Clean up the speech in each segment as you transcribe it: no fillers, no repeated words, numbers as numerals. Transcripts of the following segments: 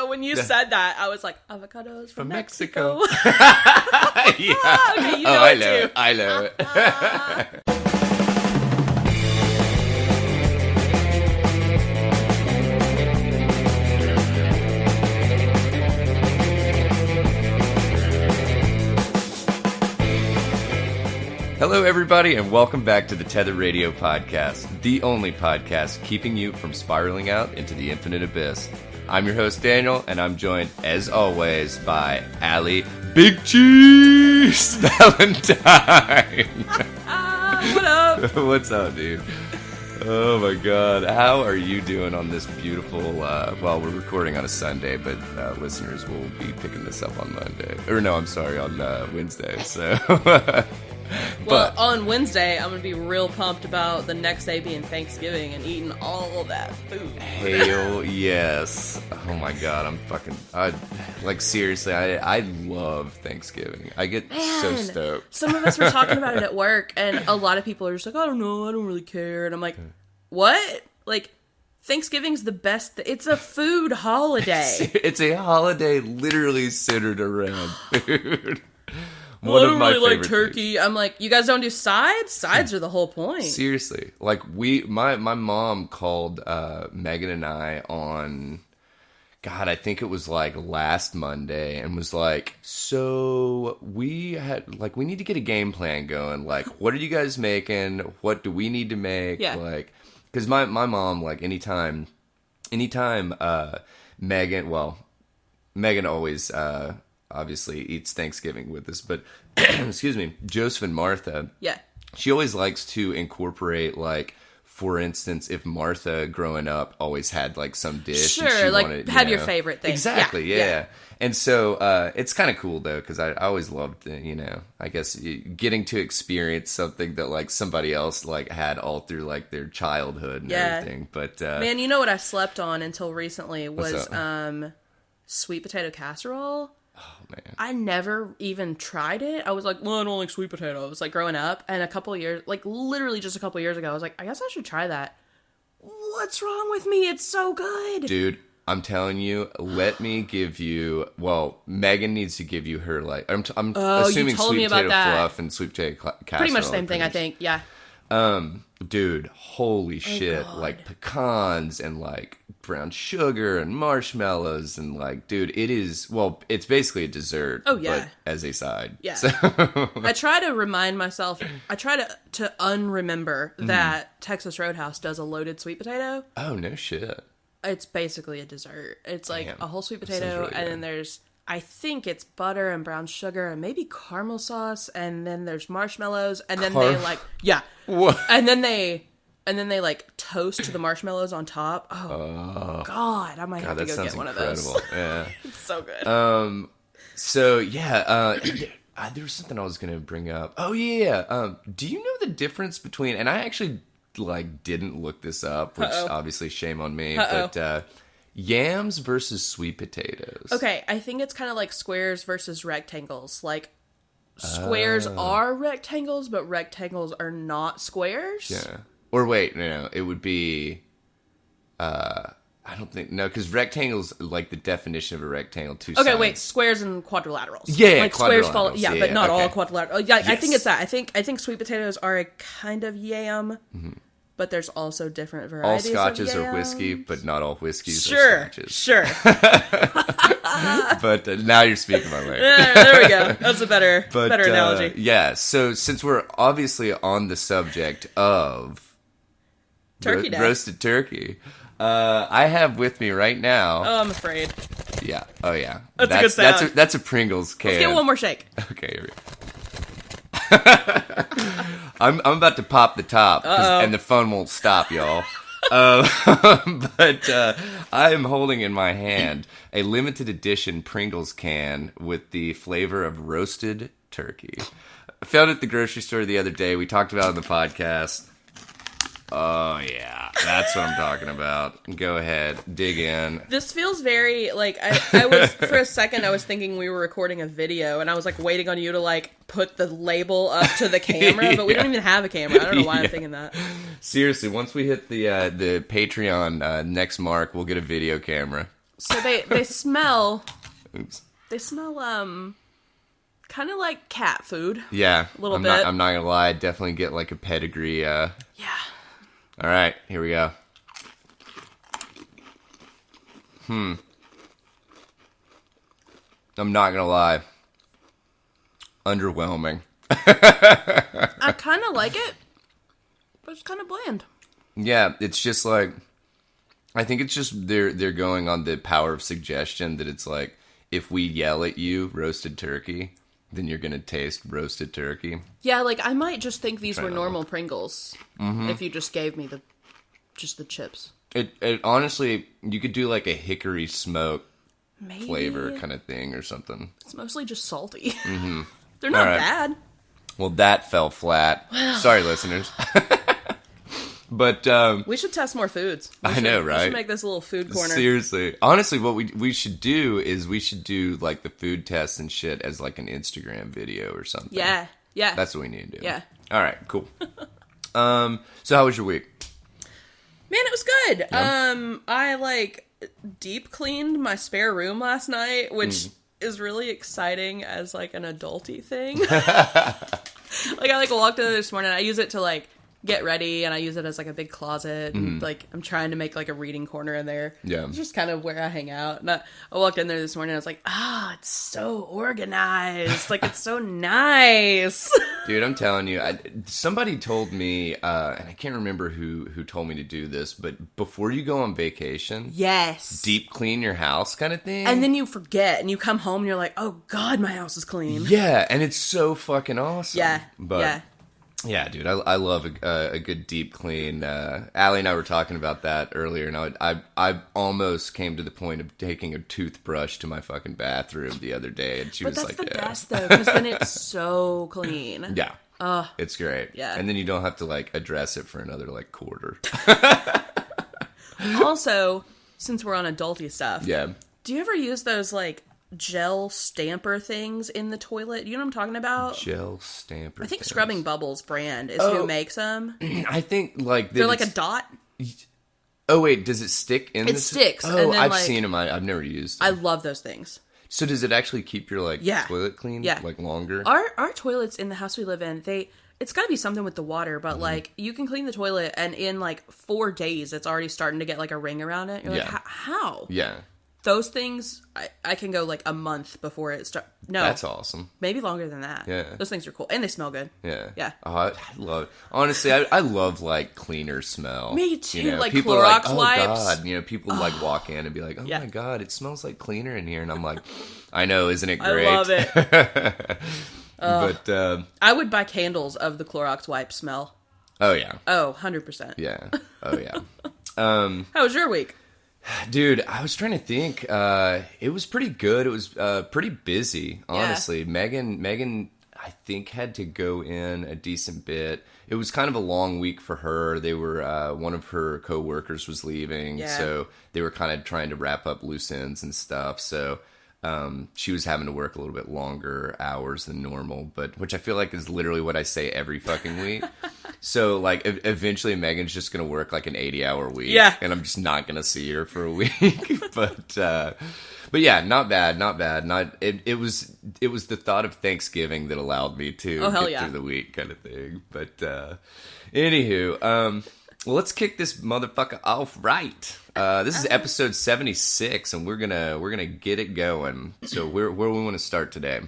So when you said that, I was like, avocados from Mexico. Yeah. Okay, you know it too. I know it. Hello, everybody, and welcome back to the Tether Radio Podcast, the only podcast keeping you from spiraling out into the infinite abyss. I'm your host, Daniel, and I'm joined, as always, by Allie Big Cheese Valentine. What up? What's up, dude? Oh, my God. How are you doing on this beautiful, well, we're recording on a Sunday, but listeners will be picking this up on Monday. Or no, I'm sorry, on Wednesday, so... Well, on Wednesday, I'm going to be real pumped about the next day being Thanksgiving and eating all that food. Hell yes. Oh my God, I'm fucking... seriously, I love Thanksgiving. I get so stoked. Some of us were talking about it at work, and a lot of people are just like, I don't know, I don't really care. And I'm like, what? Like, Thanksgiving's the best... It's a food holiday. It's a holiday literally centered around food. Well, I don't really like turkey. I'm like, you guys don't do sides? Sides are the whole point. Seriously. Like, my mom called Megan and I on, God, I think it was like last Monday, and was like, so we need to get a game plan going. Like, what are you guys making? What do we need to make? Yeah. Like, because my mom, like, anytime Megan always... obviously eats Thanksgiving with us, but excuse me, Joseph and Martha. Yeah. She always likes to incorporate, like, for instance, if Martha growing up always had like some dish. Sure, and she like wanted, have your favorite thing. Exactly, yeah. And so it's kind of cool though, because I always loved, I guess getting to experience something that like somebody else like had all through like their childhood and everything. But man, you know what I slept on until recently was sweet potato casserole. Oh, man. I never even tried it. I was like, well, I don't like sweet potatoes, like growing up. And a couple of years, like literally just a couple of years ago, I was like, I guess I should try that. What's wrong with me? It's so good. Dude, I'm telling you, let me give you, well, Megan needs to give you her, like, I'm assuming sweet potato fluff and sweet potato casserole. Pretty much the same thing, I think, yeah. Dude, holy shit. God. Like pecans and like brown sugar and marshmallows and like, dude, it is, well, it's basically a dessert. Oh, yeah. But as a side. Yeah. So. I try to remind myself, I try to unremember that Texas Roadhouse does a loaded sweet potato. Oh, no shit. It's basically a dessert. It's like a whole sweet potato, really and then there's, I think it's butter and brown sugar and maybe caramel sauce, and then there's marshmallows, and then they like, What? and then they like toast the marshmallows on top. Oh God, I might have to go get one of those. Yeah. It's so good. So yeah, there was something I was gonna bring up. Oh yeah. Do you know the difference between? And I actually like didn't look this up, which obviously shame on me. But yams versus sweet potatoes. Okay, I think it's kind of like squares versus rectangles. Like squares are rectangles, but rectangles are not squares. Yeah. Or wait, no, it would be. I don't think because rectangles, like the definition of a rectangle, two sides. Okay, wait, squares and quadrilaterals. Yeah, like squares follow. Yeah, but not all okay. quadrilaterals. Yeah, Yes. I think it's that. I think sweet potatoes are a kind of yam, but there's also different All varieties. scotches of are whiskey, but not all whiskeys Sure, are scotches. sure. But now you're speaking my language. There we go. That's a better analogy. Yeah. So since we're obviously on the subject of Turkey Day. roasted turkey, I have with me right now. Oh, I'm afraid. Yeah. Oh yeah. That's a good sound. That's a Pringles can. Let's get one more shake. Okay. Here we go. I'm about to pop the top, and the fun won't stop, y'all. But I am holding in my hand a limited edition Pringles can with the flavor of roasted turkey. I found it at the grocery store the other day. We talked about it on the podcast. Oh, yeah. That's what I'm talking about. Go ahead. Dig in. This feels very, like, I was, for a second, I was thinking we were recording a video, and I was, like, waiting on you to, like, put the label up to the camera, but we don't even have a camera. I don't know why I'm thinking that. Seriously, once we hit the Patreon next mark, we'll get a video camera. So they smell. Oops. They smell kind of like cat food. Yeah, a little bit. I'm not gonna lie. I definitely get like a pedigree. Yeah. All right, here we go. I'm not gonna lie. Underwhelming. I kind of like it, but it's kind of bland. Yeah, it's just like, I think it's just they're going on the power of suggestion that it's like, if we yell at you roasted turkey, then you're gonna taste roasted turkey. Yeah, like I might just think these were normal look. Pringles if you just gave me the chips. It honestly, you could do like a hickory smoke Maybe. flavor kind of thing or something. It's mostly just salty. Mm-hmm. They're not bad. Well, that fell flat. Sorry, listeners. But we should test more foods. I know, right? We should make this a little food corner. Seriously. Honestly, what we should do is we should do like the food tests and shit as like an Instagram video or something. Yeah. That's what we need to do. Yeah. All right, cool. So how was your week? Man, it was good. Yeah. I like deep cleaned my spare room last night, which is really exciting as like an adulty thing. Like I walked in there this morning. I use it to like get ready, and I use it as like a big closet. And like I'm trying to make like a reading corner in there. Yeah, it's just kind of where I hang out. And I walked in there this morning. And I was like, it's so organized. Like it's so nice. Dude, I'm telling you, somebody told me, and I can't remember who told me to do this, but before you go on vacation, yes, deep clean your house kind of thing. And then you forget, and you come home, and you're like, oh God, my house is clean. Yeah, and it's so fucking awesome. Yeah, but yeah, dude, I love a good deep clean. Allie and I were talking about that earlier, and I almost came to the point of taking a toothbrush to my fucking bathroom the other day, and she was like, "But that's the best though, because then it's so clean." Yeah, it's great. Yeah, and then you don't have to like address it for another like quarter. Also, since we're on adulty stuff, do you ever use those like gel stamper things in the toilet? You know what I'm talking about? Gel stamper. I think Scrubbing Bubbles brand is who makes them. I think like they're like a dot. Oh wait, does it stick in? It sticks. Oh, and then, I've seen them. I've never used them. I love those things. So does it actually keep your like toilet clean? Yeah, like longer. Our toilets in the house we live in, it's got to be something with the water, but like you can clean the toilet, and in like 4 days, it's already starting to get like a ring around it. You're like, how? Yeah. Those things, I can go like a month before it starts. No. That's awesome. Maybe longer than that. Yeah. Those things are cool. And they smell good. Yeah. Yeah. Oh, I love it. Honestly, I love like cleaner smell. Me too. You know, like people Clorox are like, oh, wipes. God. You know, people like walk in and be like, oh my God, it smells like cleaner in here. And I'm like, I know, isn't it great? I love it. But I would buy candles of the Clorox wipe smell. Oh, yeah. Oh, 100%. Yeah. Oh, yeah. How was your week? Dude, I was trying to think. It was pretty good. It was pretty busy, honestly. Yeah. Megan, I think, had to go in a decent bit. It was kind of a long week for her. They were one of her coworkers was leaving, so they were kind of trying to wrap up loose ends and stuff. So she was having to work a little bit longer hours than normal, but which I feel like is literally what I say every fucking week. So, like, eventually Megan's just going to work, like, an 80-hour week. Yeah. And I'm just not going to see her for a week. But yeah, not bad. It was the thought of Thanksgiving that allowed me to get through the week kind of thing. But, anywho, well, let's kick this motherfucker off right. This is episode 76, and we're gonna get it going. So, where we want to start today?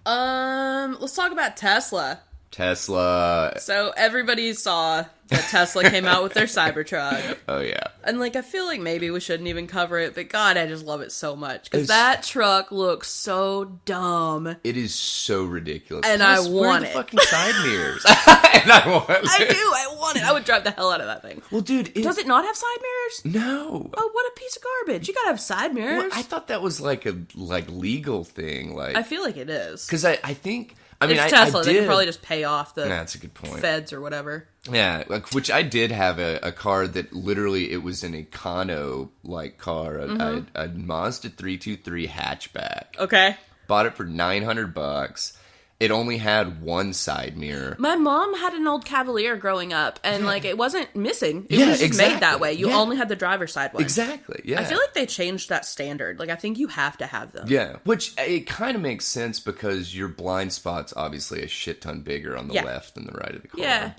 Let's talk about Tesla. So everybody saw that Tesla came out with their Cybertruck. Oh, yeah. And, like, I feel like maybe we shouldn't even cover it, but God, I just love it so much. Because that truck looks so dumb. It is so ridiculous. And I want it. Where are the fucking side mirrors? And I want it. I want it. I would drive the hell out of that thing. Well, dude. Does it not have side mirrors? No. Oh, what a piece of garbage. You gotta have side mirrors. Well, I thought that was, like, a legal thing. Like, I feel like it is. Because I think... I mean, it's Tesla. I they can probably just pay off the that's a good point. feds or whatever. Yeah, which I did have a car that literally it was an Econo like car, a Mazda 323 hatchback. Okay, bought it for $900. it only had one side mirror. My mom had an old Cavalier growing up, and like it wasn't missing. It was just made that way. You only had the driver's side one. Exactly. Yeah. I feel like they changed that standard. Like I think you have to have them. Yeah, which it kind of makes sense because your blind spot's obviously a shit ton bigger on the left than the right of the car. Yeah.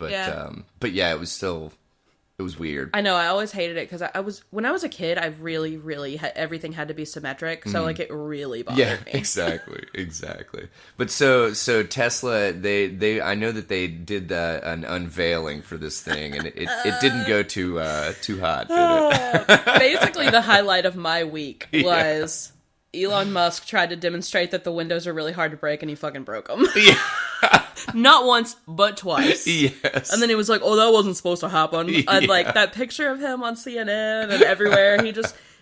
But yeah, it was still. It was weird. I know. I always hated it because when I was a kid, I really, really everything had to be symmetric. So like it really bothered me. Exactly. But so Tesla, they I know that they did an unveiling for this thing, and it didn't go too hot, did it? Basically, the highlight of my week was Elon Musk tried to demonstrate that the windows are really hard to break, and he fucking broke them. Yeah. Not once, but twice. Yes. And then he was like, oh, that wasn't supposed to happen. And like that picture of him on CNN and everywhere,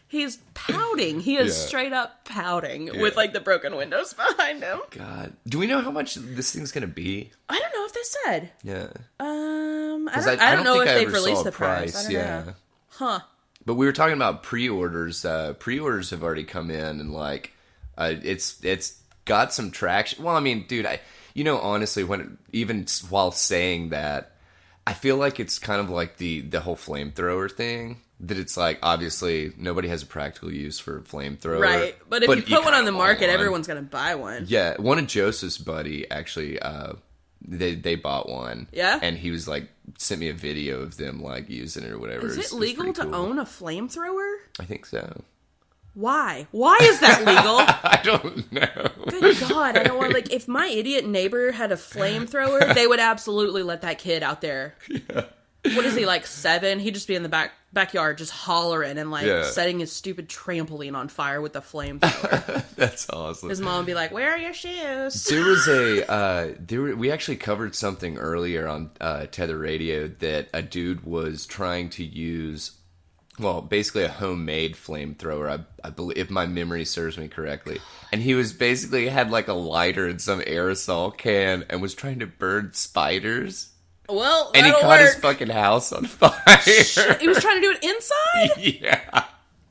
he's pouting. He is straight up pouting with like the broken windows behind him. God. Do we know how much this thing's going to be? I don't know if they said. Yeah. I don't know if they've released the price. I don't know. Huh. But we were talking about pre-orders. Pre-orders have already come in, and like, it's got some traction. Well, I mean, dude, honestly, even while saying that, I feel like it's kind of like the whole flamethrower thing. That it's like, obviously, nobody has a practical use for a flamethrower. Right, but if you put one on the market, everyone's going to buy one. Yeah, one of Joseph's buddy, actually, they bought one. Yeah? And he was like, sent me a video of them like using it or whatever. Is it legal to own a flamethrower? I think so. Why? Why is that legal? I don't know. Good God, I don't want like if my idiot neighbor had a flamethrower, they would absolutely let that kid out there. Yeah. What is he, like 7? He'd just be in the backyard just hollering and like setting his stupid trampoline on fire with the flamethrower. That's awesome. His mom would be like, "Where are your shoes?" There was we actually covered something earlier on Tether Radio that a dude was trying to use. Well, basically a homemade flamethrower, I believe, if my memory serves me correctly. And he was basically had like a lighter in some aerosol can and was trying to burn spiders. Well, and he caught his fucking house on fire. He was trying to do it inside? Yeah.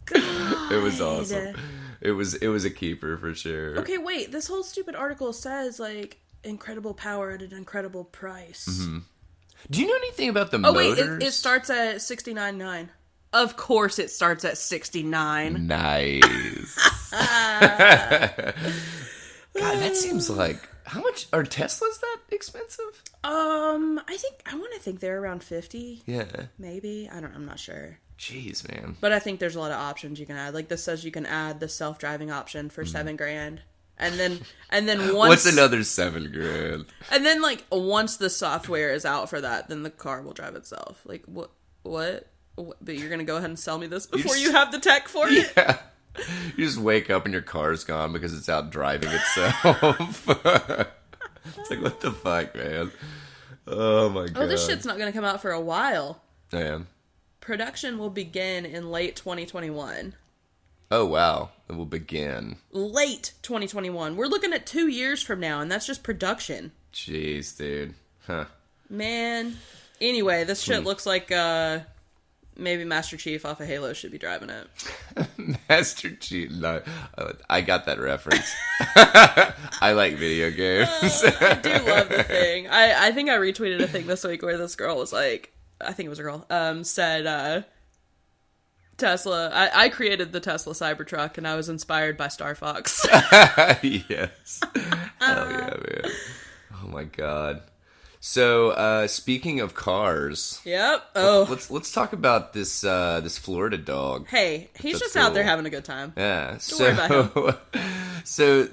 God. It was awesome. It was a keeper for sure. Okay, wait. This whole stupid article says like incredible power at an incredible price. Mm-hmm. Do you know anything about the motors? Oh wait, it starts at $69.9. Of course it starts at $69. Nice. God, that seems like... How much... Are Teslas that expensive? I want to think they're around 50. Yeah. Maybe. I'm not sure. Jeez, man. But I think there's a lot of options you can add. Like this says you can add the self-driving option for $7,000. And then once... What's another $7,000? And then like once the software is out for that, then the car will drive itself. Like what? But you're going to go ahead and sell me this before you have the tech for it? Yeah. You just wake up and your car's gone because it's out driving itself. It's like, what the fuck, man? Oh, my God. Oh, this shit's not going to come out for a while. Yeah. Production will begin in late 2021. Oh, wow. It will begin. Late 2021. We're looking at 2 years from now, and that's just production. Jeez, dude. Huh. Man. Anyway, this shit looks like... maybe Master Chief off of Halo should be driving it. Master Chief. No, I got that reference. I like video games. I do love the thing. I think I retweeted a thing this week where this girl was like, I think it was a girl, said, Tesla, I created the Tesla Cybertruck and I was inspired by Star Fox. Yes. Hell yeah, man. Oh my God. So, speaking of cars, yep. Oh, let's talk about this Florida dog. Hey, he's just out there having a good time. Yeah. Don't worry about him. So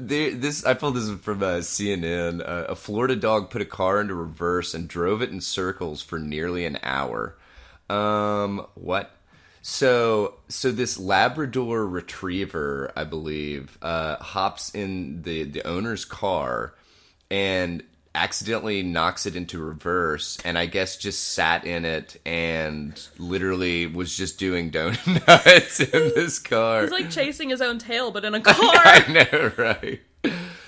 I pulled this from CNN. A Florida dog put a car into reverse and drove it in circles for nearly an hour. What? So this Labrador Retriever, I believe, hops in the owner's car and accidentally knocks it into reverse, and I guess just sat in it and literally was just doing donuts in this car. He's like chasing his own tail, but in a car. I know, right?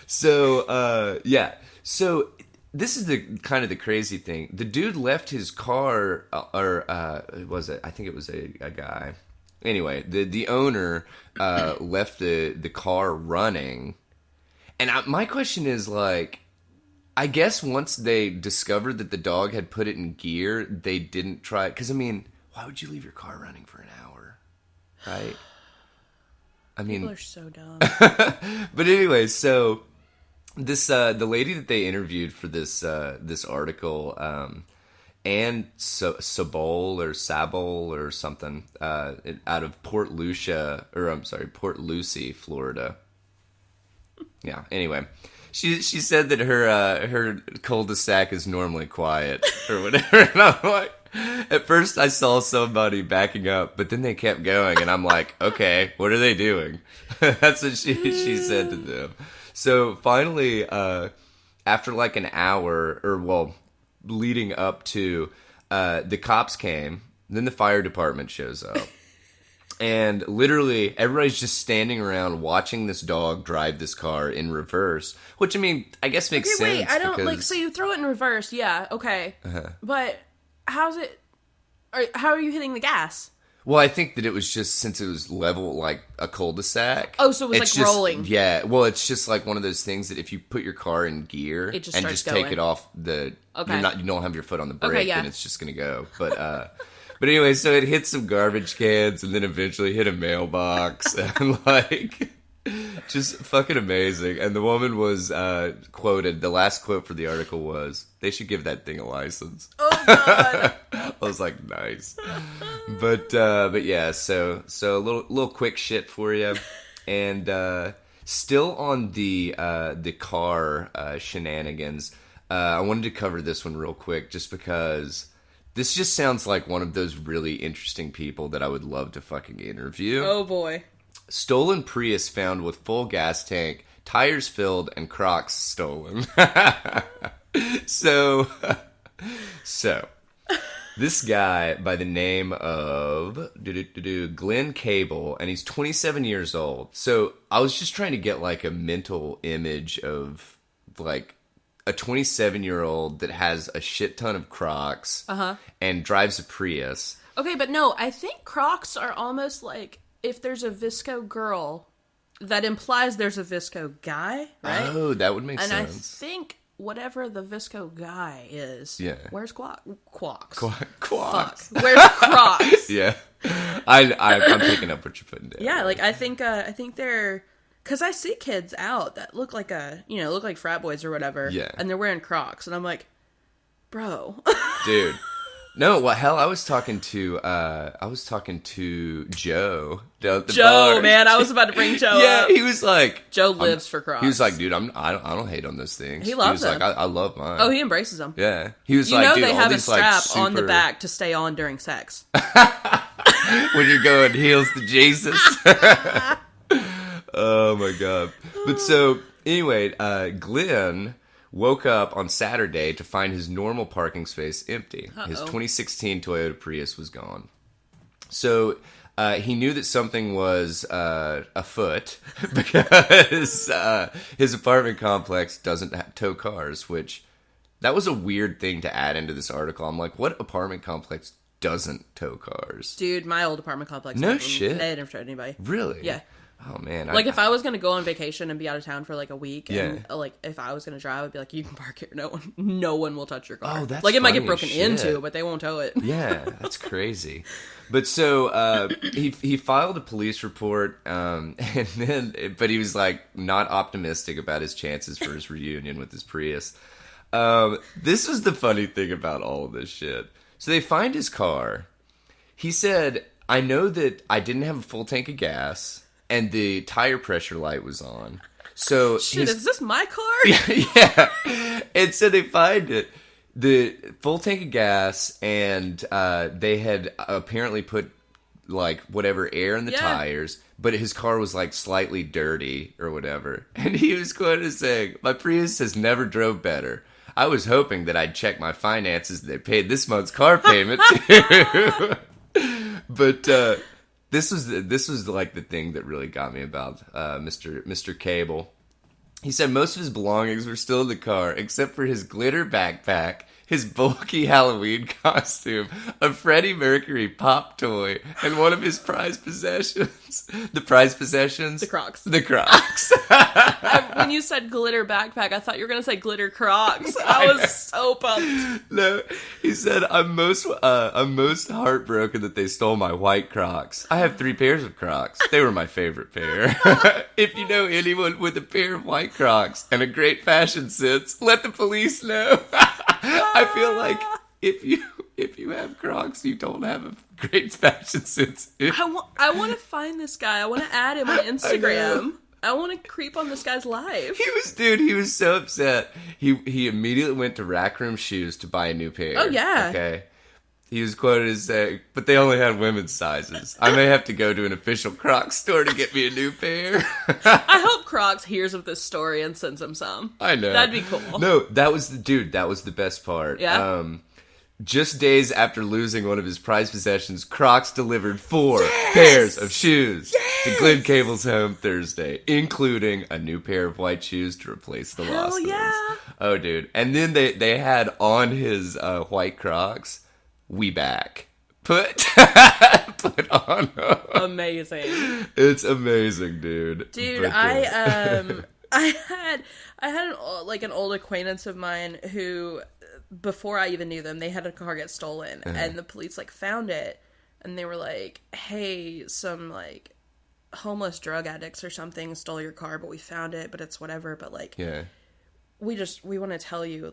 So, yeah. So this is the kind of the crazy thing. The dude left his car, was it? I think it was a guy. Anyway, the owner left the car running, and my question is like, I guess once they discovered that the dog had put it in gear, they didn't try it. Because, I mean, why would you leave your car running for an hour? Right? I mean... People are so dumb. But anyway, so... the lady that they interviewed for this article, Anne Sabol or something, out of Port Lucie, Florida. Yeah. Anyway, she said that her cul-de-sac is normally quiet or whatever, and I'm like, at first I saw somebody backing up, but then they kept going, and I'm like, okay, what are they doing? That's what she said to them. So finally, after like an hour, leading up to, the cops came, then the fire department shows up. And literally, everybody's just standing around watching this dog drive this car in reverse. Which, I mean, I guess makes sense. Wait, I don't, like, so you throw it in reverse, yeah, okay. But how are you hitting the gas? Well, I think that it was just, since it was level, like a cul-de-sac. Oh, so it was like rolling. Yeah, well, it's just like one of those things that if you put your car in gear and just take it off you don't have your foot on the brake, then it's just going to go. But anyway, so it hit some garbage cans and then eventually hit a mailbox and like, just fucking amazing. And the woman was quoted, the last quote for the article was, "They should give that thing a license." Oh, God. I was like, nice. But yeah, so a little quick shit for you. And still on the car shenanigans, I wanted to cover this one real quick just because this just sounds like one of those really interesting people that I would love to fucking interview. Oh, boy. Stolen Prius found with full gas tank, tires filled, and Crocs stolen. So, this guy by the name of Glenn Cable, and he's 27 years old. So I was just trying to get like a mental image of like a 27-year-old that has a shit ton of Crocs and drives a Prius. Okay, but no, I think Crocs are almost like if there's a Visco girl, that implies there's a Visco guy, right? Oh, that would make sense. And I think whatever the Visco guy is, where's Quocks? Quocks. Fuck. Where's Crocs? Yeah. I'm picking up what you're putting down. Yeah, like I think they're, because I see kids out that look like frat boys or whatever, and they're wearing Crocs, and I'm like, bro. Dude. No, well, hell, I was talking to Joe down at the bar. Man, I was about to bring Joe up. He was like, Joe lives for Crocs. He was like, dude, I don't hate on those things. He loves them. He was like, I love mine. Oh, he embraces them. Yeah. He was like, dude, they have a strap like, on the back to stay on during sex. When you're going heels to Jesus. Oh my God. But so, anyway, Glenn woke up on Saturday to find his normal parking space empty. His 2016 Toyota Prius was gone. So he knew that something was afoot because his apartment complex doesn't tow cars, which that was a weird thing to add into this article. I'm like, what apartment complex doesn't tow cars? Dude, my old apartment complex. No shit. They didn't towed anybody. Really? Yeah. Oh, man. Like, if I was going to go on vacation and be out of town for, like, a week, and, like, if I was going to drive, I'd be like, you can park here. No one will touch your car. Oh, that's like, it might get funny broken shit. into, but they won't tow it. Yeah, that's crazy. But so, he filed a police report, but he was, like, not optimistic about his chances for his reunion with his Prius. This was the funny thing about all of this shit. So they find his car. He said, I know that I didn't have a full tank of gas, and the tire pressure light was on. So shit, is this my car? Yeah. And so they find it, the full tank of gas, and they had apparently put like whatever air in the tires, but his car was like slightly dirty or whatever. And he was quoted saying, "My Prius has never drove better. I was hoping that I'd check my finances and they paid this month's car payment too." But this was like the thing that really got me about Mr. Cable. He said most of his belongings were still in the car, except for his glitter backpack, his bulky Halloween costume, a Freddie Mercury pop toy, and one of his prized possessions. The prized possessions? The Crocs. The Crocs. When you said glitter backpack, I thought you were going to say glitter Crocs. I was so pumped. No, he said, I'm most heartbroken that they stole my white Crocs. I have 3 pairs of Crocs. They were my favorite pair. If you know anyone with a pair of white Crocs and a great fashion sense, let the police know. I feel like if you have Crocs, you don't have a great fashion sense. I want to find this guy. I want to add him on Instagram. I want to creep on this guy's life. He was so upset. He immediately went to Rack Room Shoes to buy a new pair. Oh, yeah. Okay. He was quoted as saying, but they only had women's sizes. I may have to go to an official Crocs store to get me a new pair. I hope Crocs hears of this story and sends him some. I know. That'd be cool. No, that was the best part. Yeah? Just days after losing one of his prized possessions, Crocs delivered 4 pairs of shoes to Glenn Cable's home Thursday, including a new pair of white shoes to replace the lost ones. Oh, dude. And then they had on his white Crocs, "We back." Put on. Amazing. It's amazing, dude. Dude, But, I had an old acquaintance of mine who, before I even knew them, they had a car get stolen, and the police found it, and they were like, "Hey, some homeless drug addicts or something stole your car, but we found it, but it's whatever. But yeah, we want to tell you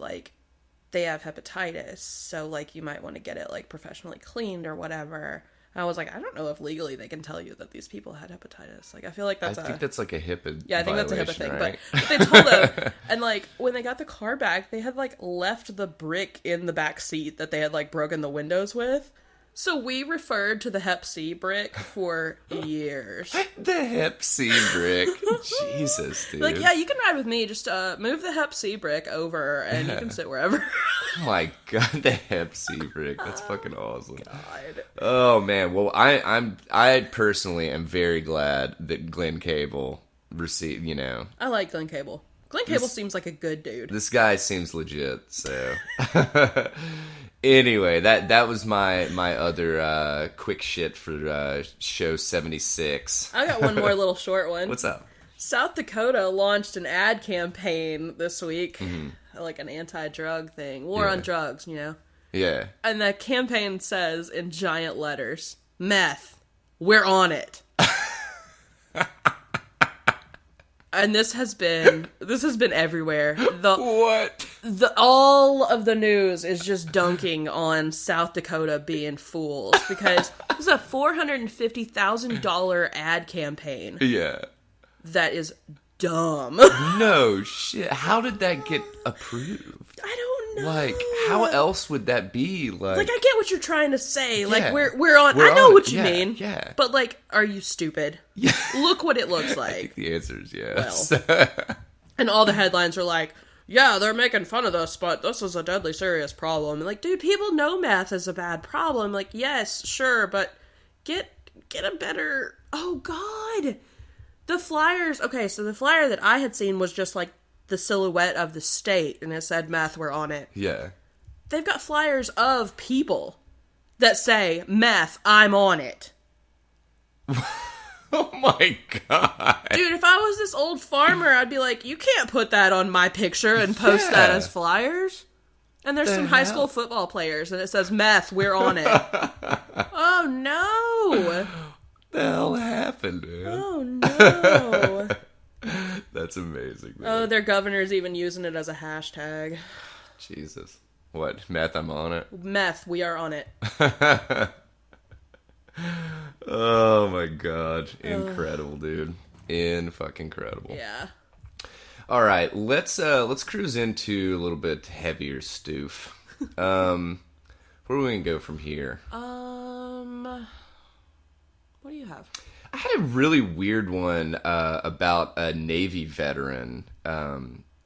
they have hepatitis, so you might want to get it professionally cleaned or whatever." And I was like, I don't know if legally they can tell you that these people had hepatitis. I feel like that's I think that's a HIPAA. Yeah, I think that's a HIPAA thing. Right? But they told them, and when they got the car back, they had left the brick in the back seat that they had broken the windows with. So we referred to the Hep C brick for years. The Hep C brick. Jesus, dude. Yeah, you can ride with me. Just move the Hep C brick over, and you can sit wherever. Oh my god, the Hep C brick. That's fucking awesome. God. Oh man. Well, I personally am very glad that Glenn Cable received. I like Glenn Cable. Glenn Cable seems like a good dude. This guy seems legit. So. Anyway, that was my other quick shit for show 76. I got one more little short one. What's up? South Dakota launched an ad campaign this week, an anti-drug thing. War on drugs, Yeah. And the campaign says in giant letters, "Meth, we're on it." And this has been everywhere. What? All of the news is just dunking on South Dakota being fools, because this is a $450,000 ad campaign. Yeah. That is dumb. No shit. How did that get approved? I don't know. How else would that be? I get what you're trying to say. Yeah. We're on. I know what you mean. Yeah. But are you stupid? Yeah. Look what it looks like. I think the answer is yes. Well. And all the headlines are yeah, they're making fun of this, but this is a deadly serious problem. Dude, people know meth is a bad problem. Yes, sure, but get a better. Oh God. The flyers. Okay, so the flyer that I had seen was just the silhouette of the state, and it said "Meth, we're on it." Yeah. They've got flyers of people that say "Meth, I'm on it." Oh my god. Dude, if I was this old farmer, I'd be like, you can't put that on my picture and post that as flyers. And there's some high school football players, and it says "Meth, we're on it." Oh no. The hell happened, man? Oh no. That's amazing, man. Oh, their governor's even using it as a hashtag. Jesus. What? Meth, I'm on it? Meth, we are on it. Oh my god. Incredible, dude. In-fucking-credible. Yeah. Alright, let's cruise into a little bit heavier stoof. Where are we gonna go from here? What do you have? I had a really weird one about a Navy veteran.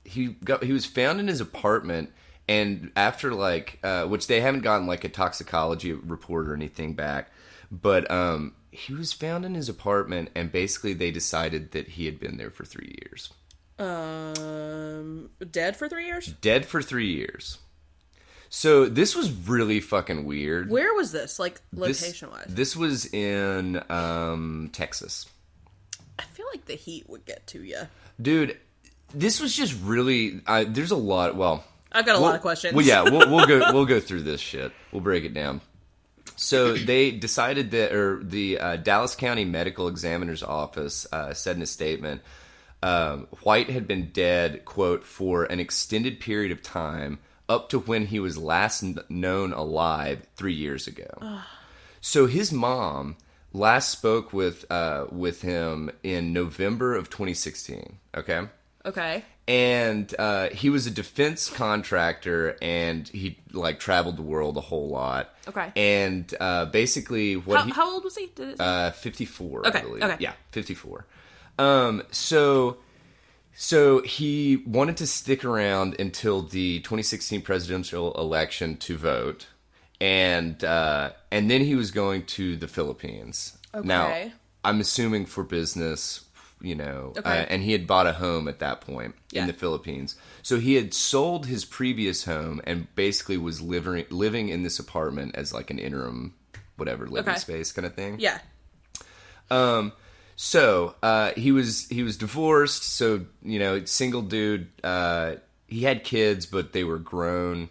He was found in his apartment, and after which they haven't gotten a toxicology report or anything back, but he was found in his apartment, and basically they decided that he had been there for 3 years. Dead for 3 years? Dead for 3 years. So this was really fucking weird. Where was this, like, location-wise? This was in Texas. I feel like the heat would get to you. Dude, this was just really... there's a lot... Well... I've got a lot of questions. Well, yeah, we'll go through this shit. We'll break it down. So they decided that... Or the Dallas County Medical Examiner's Office said in a statement, White had been dead, quote, for an extended period of time... up to when he was last known alive 3 years ago. So his mom last spoke with him in November of 2016. Okay. Okay. And he was a defense contractor, and he like traveled the world a whole lot. Okay. And basically, how old was he? 54. Okay. I believe. Okay. Yeah, 54. So he wanted to stick around until the 2016 presidential election to vote, and then he was going to the Philippines. Okay. Now, I'm assuming for business, you know, Okay. And he had bought a home at that point in the Philippines. So he had sold his previous home and basically was living in this apartment as like an interim, whatever, living space kind of thing. Yeah. So, he was divorced, so, you know, single dude, he had kids, but they were grown,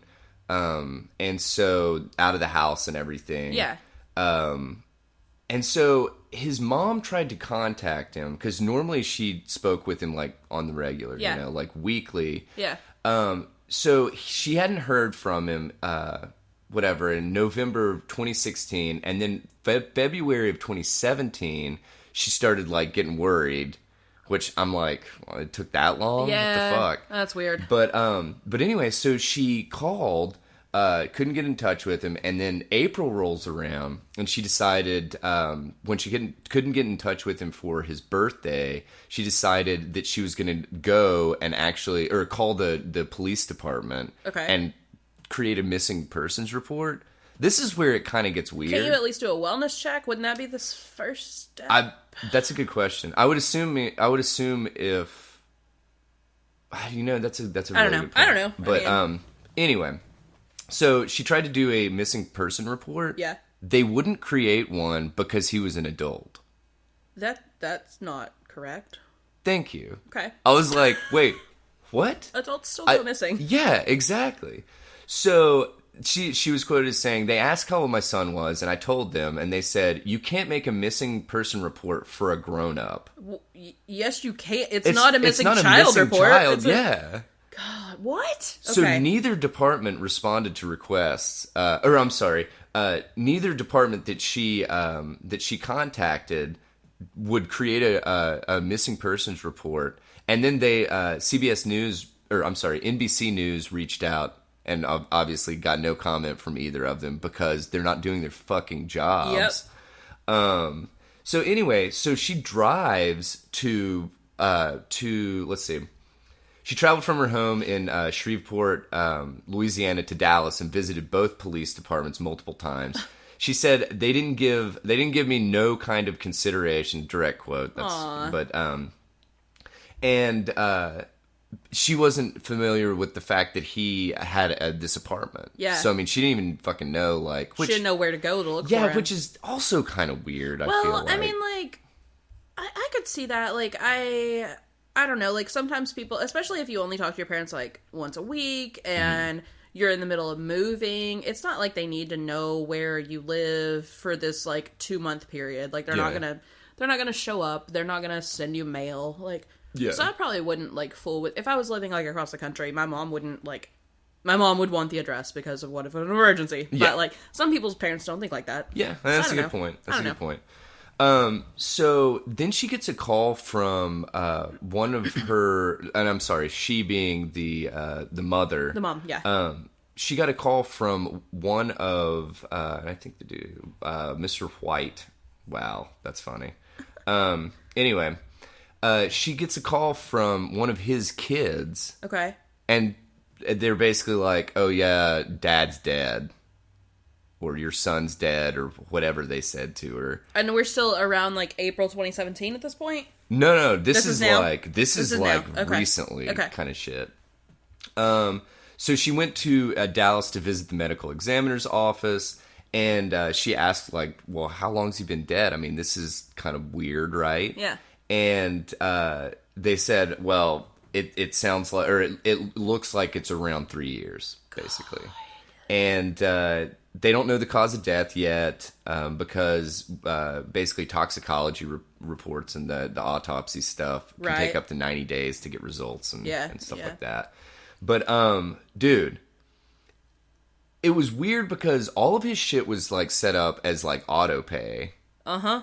and so out of the house and everything. Yeah. And so his mom tried to contact him, because normally she spoke with him, like, on the regular, you know, like, weekly. Yeah. So she hadn't heard from him, whatever, in November of 2016, and then February of 2017... she started, like, getting worried, which I'm like, well, it took that long? Yeah, what the fuck? That's weird. But anyway, so she called, couldn't get in touch with him, and then April rolls around, and she decided, when she couldn't get in touch with him for his birthday, she decided that she was going to go and actually, or call the police department, and create a missing persons report. This is where it kind of gets weird. Can't you at least do a wellness check? Wouldn't that be the first step? That's a good question. I would assume if, you know, that's a really good point. I don't know. But anyway, so she tried to do a missing person report. Yeah. They wouldn't create one because he was an adult. That's not correct. Thank you. Okay. I was like, wait, what? Adults still go missing. Yeah, exactly. So she was quoted as saying, they asked how old my son was, and I told them, and they said, you can't make a missing person report for a grown-up. Well, yes, you can. It's not a missing child report. Yeah. God, what? So neither department responded to requests, neither department that she contacted would create a missing persons report, and then NBC News reached out and obviously got no comment from either of them because they're not doing their fucking jobs. Yep. So anyway, so she drives to let's see. She traveled from her home in Shreveport, Louisiana to Dallas and visited both police departments multiple times. She said they didn't give me no kind of consideration, direct quote. She wasn't familiar with the fact that he had this apartment. Yeah. So, I mean, she didn't even fucking know, like... she didn't know where to go to look for him. Yeah, which is also kind of weird, I feel like. Well, I mean, like, I could see that. Like, I don't know. Like, sometimes people, especially if you only talk to your parents, like, once a week, and you're in the middle of moving, it's not like they need to know where you live for this, like, 2-month period. Like, they're not gonna show up. They're not gonna send you mail. Like... Yeah. So I probably wouldn't, like, fool with... If I was living, like, across the country, my mom wouldn't, like... My mom would want the address because of what if an emergency. Yeah. But, like, some people's parents don't think like that. Yeah, that's a good point. That's a good point. So then she gets a call from one of her... And I'm sorry, she being the mother. The mom, yeah. She got a call from one of... I think the dude... Mr. White. Wow, that's funny. Anyway... she gets a call from one of his kids. Okay. And they're basically like, oh yeah, dad's dead. Or your son's dead, or whatever they said to her. And we're still around, like, April 2017 at this point? No, this is like, this is like recently kind of shit. So she went to Dallas to visit the medical examiner's office, and she asked, like, well, how long's he been dead? I mean, this is kind of weird, right? Yeah. And they said, well, it sounds like, or it looks like it's around 3 years, basically. God. And they don't know the cause of death yet because basically toxicology reports and the autopsy stuff can take up to 90 days to get results and stuff like that. But, dude, it was weird because all of his shit was, like, set up as, like, auto pay. Uh-huh.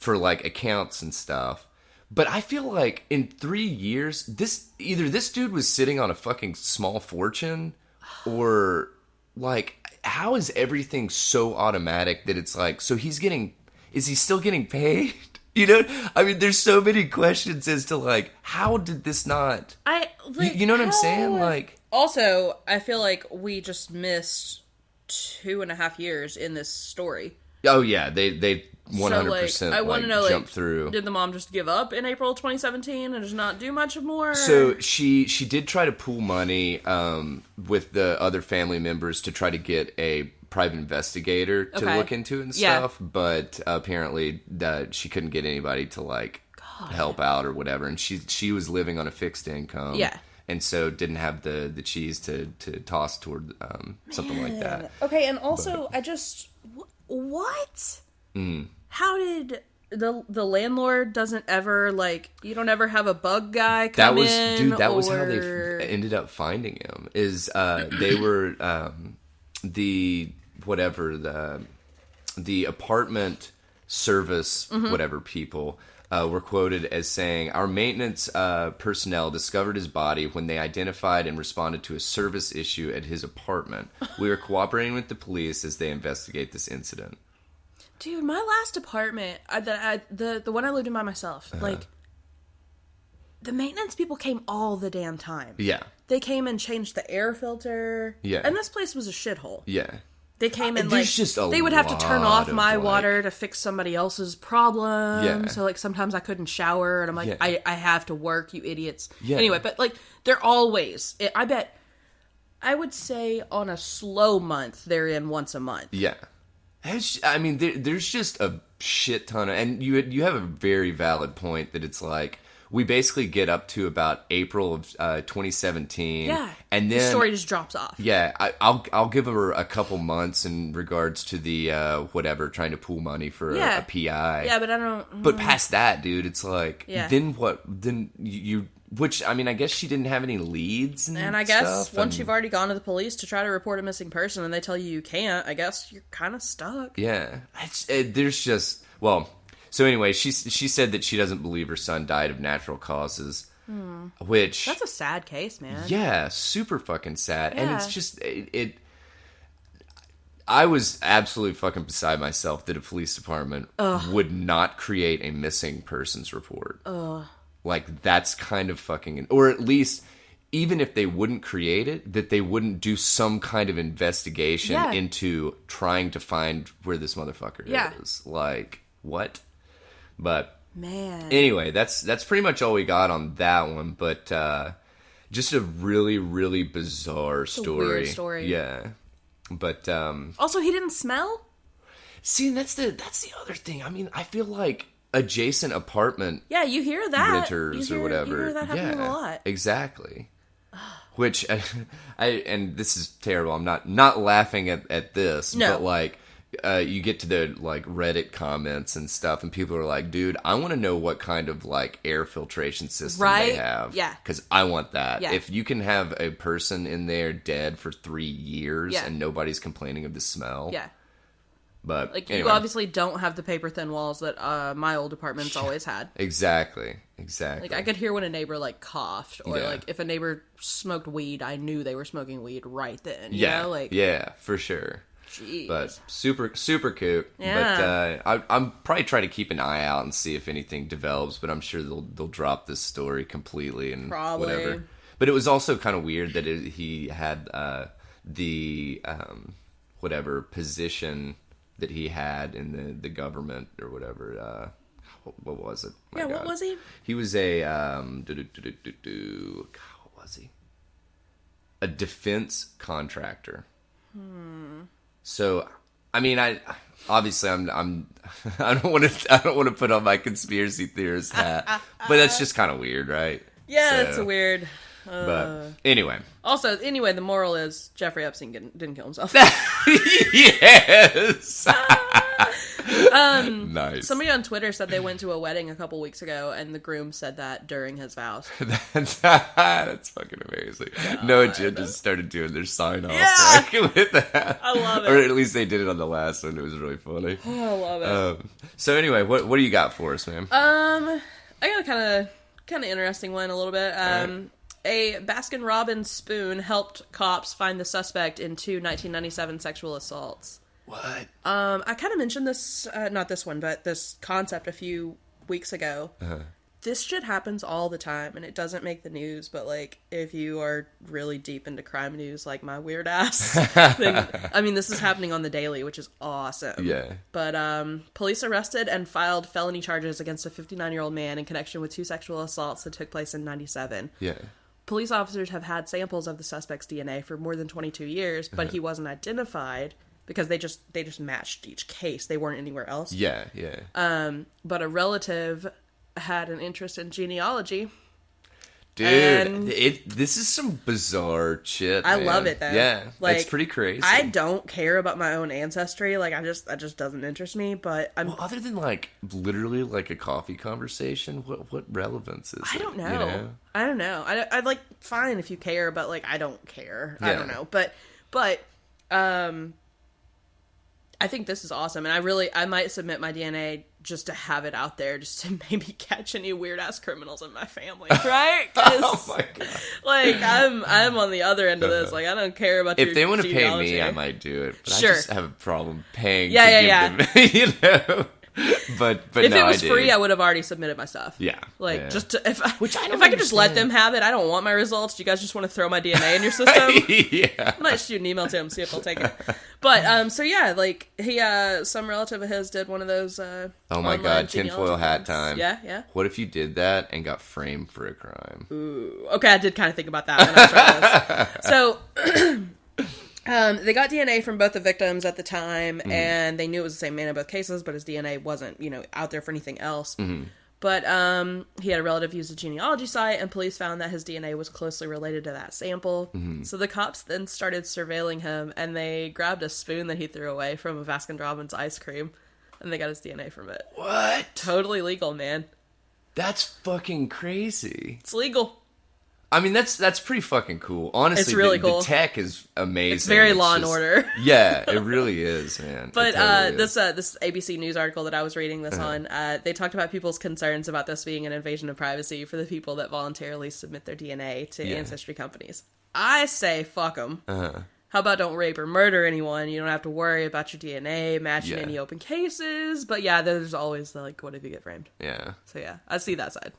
For, like, accounts and stuff. But I feel like in 3 years, either this dude was sitting on a fucking small fortune, or, like, how is everything so automatic that it's like, so is he still getting paid? You know, I mean, there's so many questions as to, like, how did this not... you know what I'm saying? Like... Also, I feel like we just missed 2.5 years in this story. Oh, yeah, they 100% so, like, I want to know, jumped through. Did the mom just give up in April 2017 and just not do much more? So she did try to pool money with the other family members to try to get a private investigator to look into it and stuff, but apparently she couldn't get anybody to, like, help out or whatever, and she was living on a fixed income, and so didn't have the cheese to toss toward something like that. Okay, and also what? How did the landlord doesn't ever, like, you don't ever have a bug guy come in? Dude, that was how they ended up finding him. Is they were the apartment service whatever people were quoted as saying, our maintenance personnel discovered his body when they identified and responded to a service issue at his apartment. We are cooperating with the police as they investigate this incident. Dude, my last apartment, the one I lived in by myself, like, the maintenance people came all the damn time. Yeah. They came and changed the air filter. Yeah. And this place was a shithole. Yeah. They came and, like, they would have to turn off my water to fix somebody else's problem. Yeah. So, like, sometimes I couldn't shower, and I'm like, I have to work, you idiots. Yeah. Anyway, but, like, they're always, I would say on a slow month, they're in once a month. Yeah. I mean, there's just a shit ton of, and you have a very valid point that it's like, we basically get up to about April of 2017. Yeah. And then the story just drops off. Yeah. I'll give her a couple months in regards to the, trying to pool money for a PI. Yeah, but I don't... But past that, dude, it's like, then what? Then you... Which, I mean, I guess she didn't have any leads and I guess stuff, once you've already gone to the police to try to report a missing person and they tell you can't, I guess you're kind of stuck. Yeah. There's just... Well, so anyway, she said that she doesn't believe her son died of natural causes, which... That's a sad case, man. Yeah, super fucking sad. Yeah. And it's just... I was absolutely fucking beside myself that a police department would not create a missing persons report. Like, that's kind of fucking... Or at least, even if they wouldn't create it, that they wouldn't do some kind of investigation into trying to find where this motherfucker is. Like, what? But... Man. Anyway, that's pretty much all we got on that one. But just a really, really bizarre story. A weird story. Yeah. But... Also, he didn't smell? See, and that's the other thing. I mean, I feel like... adjacent apartment you hear that renters or whatever. You hear that happening a lot. Exactly. Which and this is terrible. I'm not laughing at this, but like you get to the like Reddit comments and stuff, and people are like, "Dude, I want to know what kind of like air filtration system they have, because I want that. If you can have a person in there dead for 3 years and nobody's complaining of the smell, But like, anyway. You obviously don't have the paper thin walls that my old apartments always had. Exactly. Like, I could hear when a neighbor like coughed, or like if a neighbor smoked weed, I knew they were smoking weed right then. You know? Like, for sure. Jeez. But super cute. Yeah. But I'm probably trying to keep an eye out and see if anything develops. But I'm sure they'll drop this story completely and whatever. But it was also kind of weird that he had the whatever position that he had in the government or whatever. What was it? God. What was he? He was a God, what was he? a defense contractor. So, I mean, obviously I'm I don't want to put on my conspiracy theorist hat, but that's just kind of weird, right? Yeah, it's weird. But anyway. Also, the moral is Jeffrey Epstein didn't kill himself. Yes. Nice. Somebody on Twitter said they went to a wedding a couple weeks ago, and the groom said that during his vows. That's fucking amazing. Jim just started doing their sign off with that. I love it. Or at least they did it on the last one. It was really funny. Oh, I love it. So anyway, what do you got for us, man? I got a kind of interesting one a little bit. A Baskin-Robbins spoon helped cops find the suspect in 2 1997 sexual assaults. What? I kind of mentioned this, not this one, but this concept a few weeks ago. This shit happens all the time, and it doesn't make the news, but, like, if you are really deep into crime news, like my weird ass, then, I mean, this is happening on the daily, which is awesome. Yeah. But, police arrested and filed felony charges against a 59-year-old man in connection with 2 sexual assaults that took place in 97. Yeah. Police officers have had samples of the suspect's DNA for more than 22 years, but he wasn't identified because they just matched each case. They weren't anywhere else. Yeah, yeah. But a relative had an interest in genealogy. Dude, this is some bizarre shit, I man. love it, though. Yeah, like, it's pretty crazy. I don't care about my own ancestry. Like, that just doesn't interest me, but Well, other than, like, literally, like, a coffee conversation, what relevance is it? I don't know. You know? I don't know. I'd like, fine if you care, but, like, I don't care. Yeah. I don't know. But, I think this is awesome, and I might submit my DNA just to have it out there, just to maybe catch any weird-ass criminals in my family, right? Oh my god! Like, I'm on the other end of this. Like, I don't care about if your they want to pay genealogy. me, I might do it. But Sure. I just have a problem paying. Yeah. Them, you know. But if no, it was I free, I would have already submitted my stuff. Yeah, like yeah. just to, if I Which I don't if I could just let understand. them have it, I don't want my results. Do you guys just want to throw my DNA in your system? Yeah. I might shoot an email to him, see if they'll take it. But so yeah, like he some relative of his did one of those. Oh my online god, genealogy tinfoil hat ones. time. Yeah. What if you did that and got framed for a crime? Ooh. Okay, I did kind of think about that when I was trying this. So, they got DNA from both the victims at the time, and they knew it was the same man in both cases, but his DNA wasn't, out there for anything else. But he had a relative use a genealogy site, and police found that his DNA was closely related to that sample. So the cops then started surveilling him, and they grabbed a spoon that he threw away from a Baskin-Robbins ice cream, and they got his DNA from it. What? Totally legal, man. That's fucking crazy. It's legal. I mean, that's pretty fucking cool. Honestly, It's really cool. The tech is amazing. It's very Law and Order. Yeah, it really is, man. But totally is. this ABC News article that I was reading this on, they talked about people's concerns about this being an invasion of privacy for the people that voluntarily submit their DNA to ancestry companies. I say fuck them. How about don't rape or murder anyone? You don't have to worry about your DNA matching any open cases. But yeah, there's always the, like, what if you get framed? Yeah. So yeah, I see that side.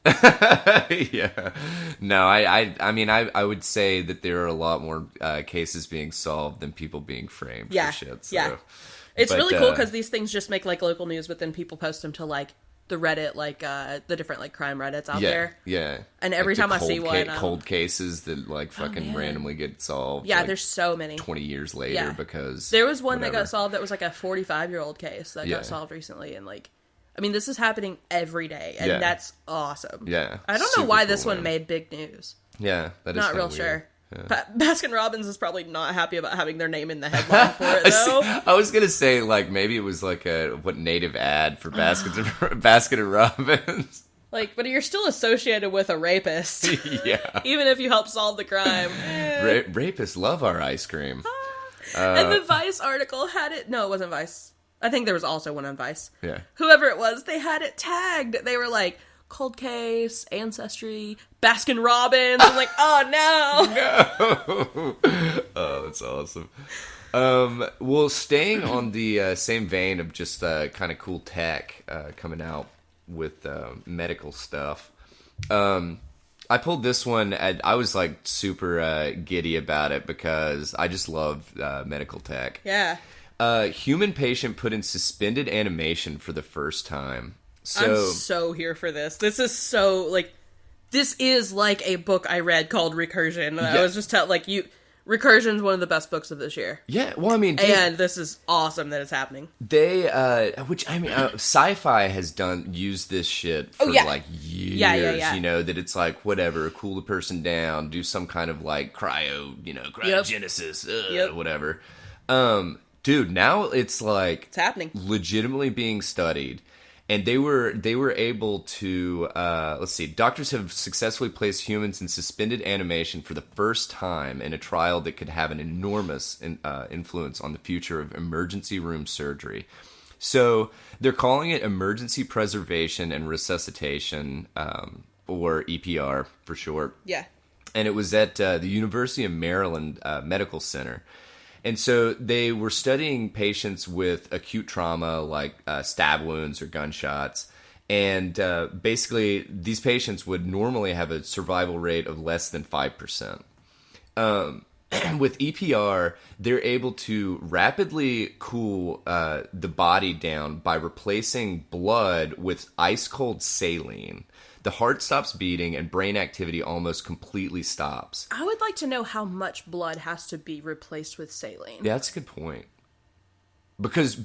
Yeah. No, I mean, I would say that there are a lot more cases being solved than people being framed for shit. So. Yeah. It's really cool because these things just make, like, local news, but then people post them to, like, the Reddit, like, the different, like, crime Reddits out there. Yeah. And every like time I see one... cold cases that, like, fucking randomly get solved. Yeah, like, there's so many. 20 years later because... There was one that whatever. got solved that was, like, a 45-year-old case that got solved recently, and, like... I mean, this is happening every day, and that's awesome. Yeah. I don't know why Super this cool, one man. made big news. Yeah, that is Not kinda real weird. sure. Yeah. Baskin-Robbins is probably not happy about having their name in the headline for it, though. I was gonna say, like, maybe it was like a native ad for Baskin and Robbins. Like, but you're still associated with a rapist. Yeah. Even if you help solve the crime. Rapists love our ice cream. And the Vice article had it... No, it wasn't Vice. I think there was also one on Vice. Yeah. Whoever it was, they had it tagged. They were like, cold case, ancestry, Baskin-Robbins. I'm like, oh, no. No. Oh, that's awesome. Well, staying on the same vein of just kind of cool tech coming out with medical stuff, I pulled this one. I was like super giddy about it because I just love medical tech. Yeah. Human patient put in suspended animation for the first time. So, I'm so here for this. This is so, like, this is like a book I read called Recursion. I was just Recursion's one of the best books of this year. Yeah, well, I mean... And this is awesome that it's happening. They, sci-fi has used this shit for, like, years. Yeah. You know, that it's like, whatever, cool the person down, do some kind of, like, cryogenesis, whatever. Dude, now it's, like... It's happening. Legitimately being studied. And they were able to, let's see, doctors have successfully placed humans in suspended animation for the first time in a trial that could have an enormous influence on the future of emergency room surgery. So they're calling it emergency preservation and resuscitation, or EPR for short. Yeah. And it was at the University of Maryland Medical Center. And so they were studying patients with acute trauma, like stab wounds or gunshots. And basically, these patients would normally have a survival rate of less than 5%. With EPR, they're able to rapidly cool the body down by replacing blood with ice-cold saline. The heart stops beating and brain activity almost completely stops. I would like to know how much blood has to be replaced with saline. Yeah, that's a good point. Because,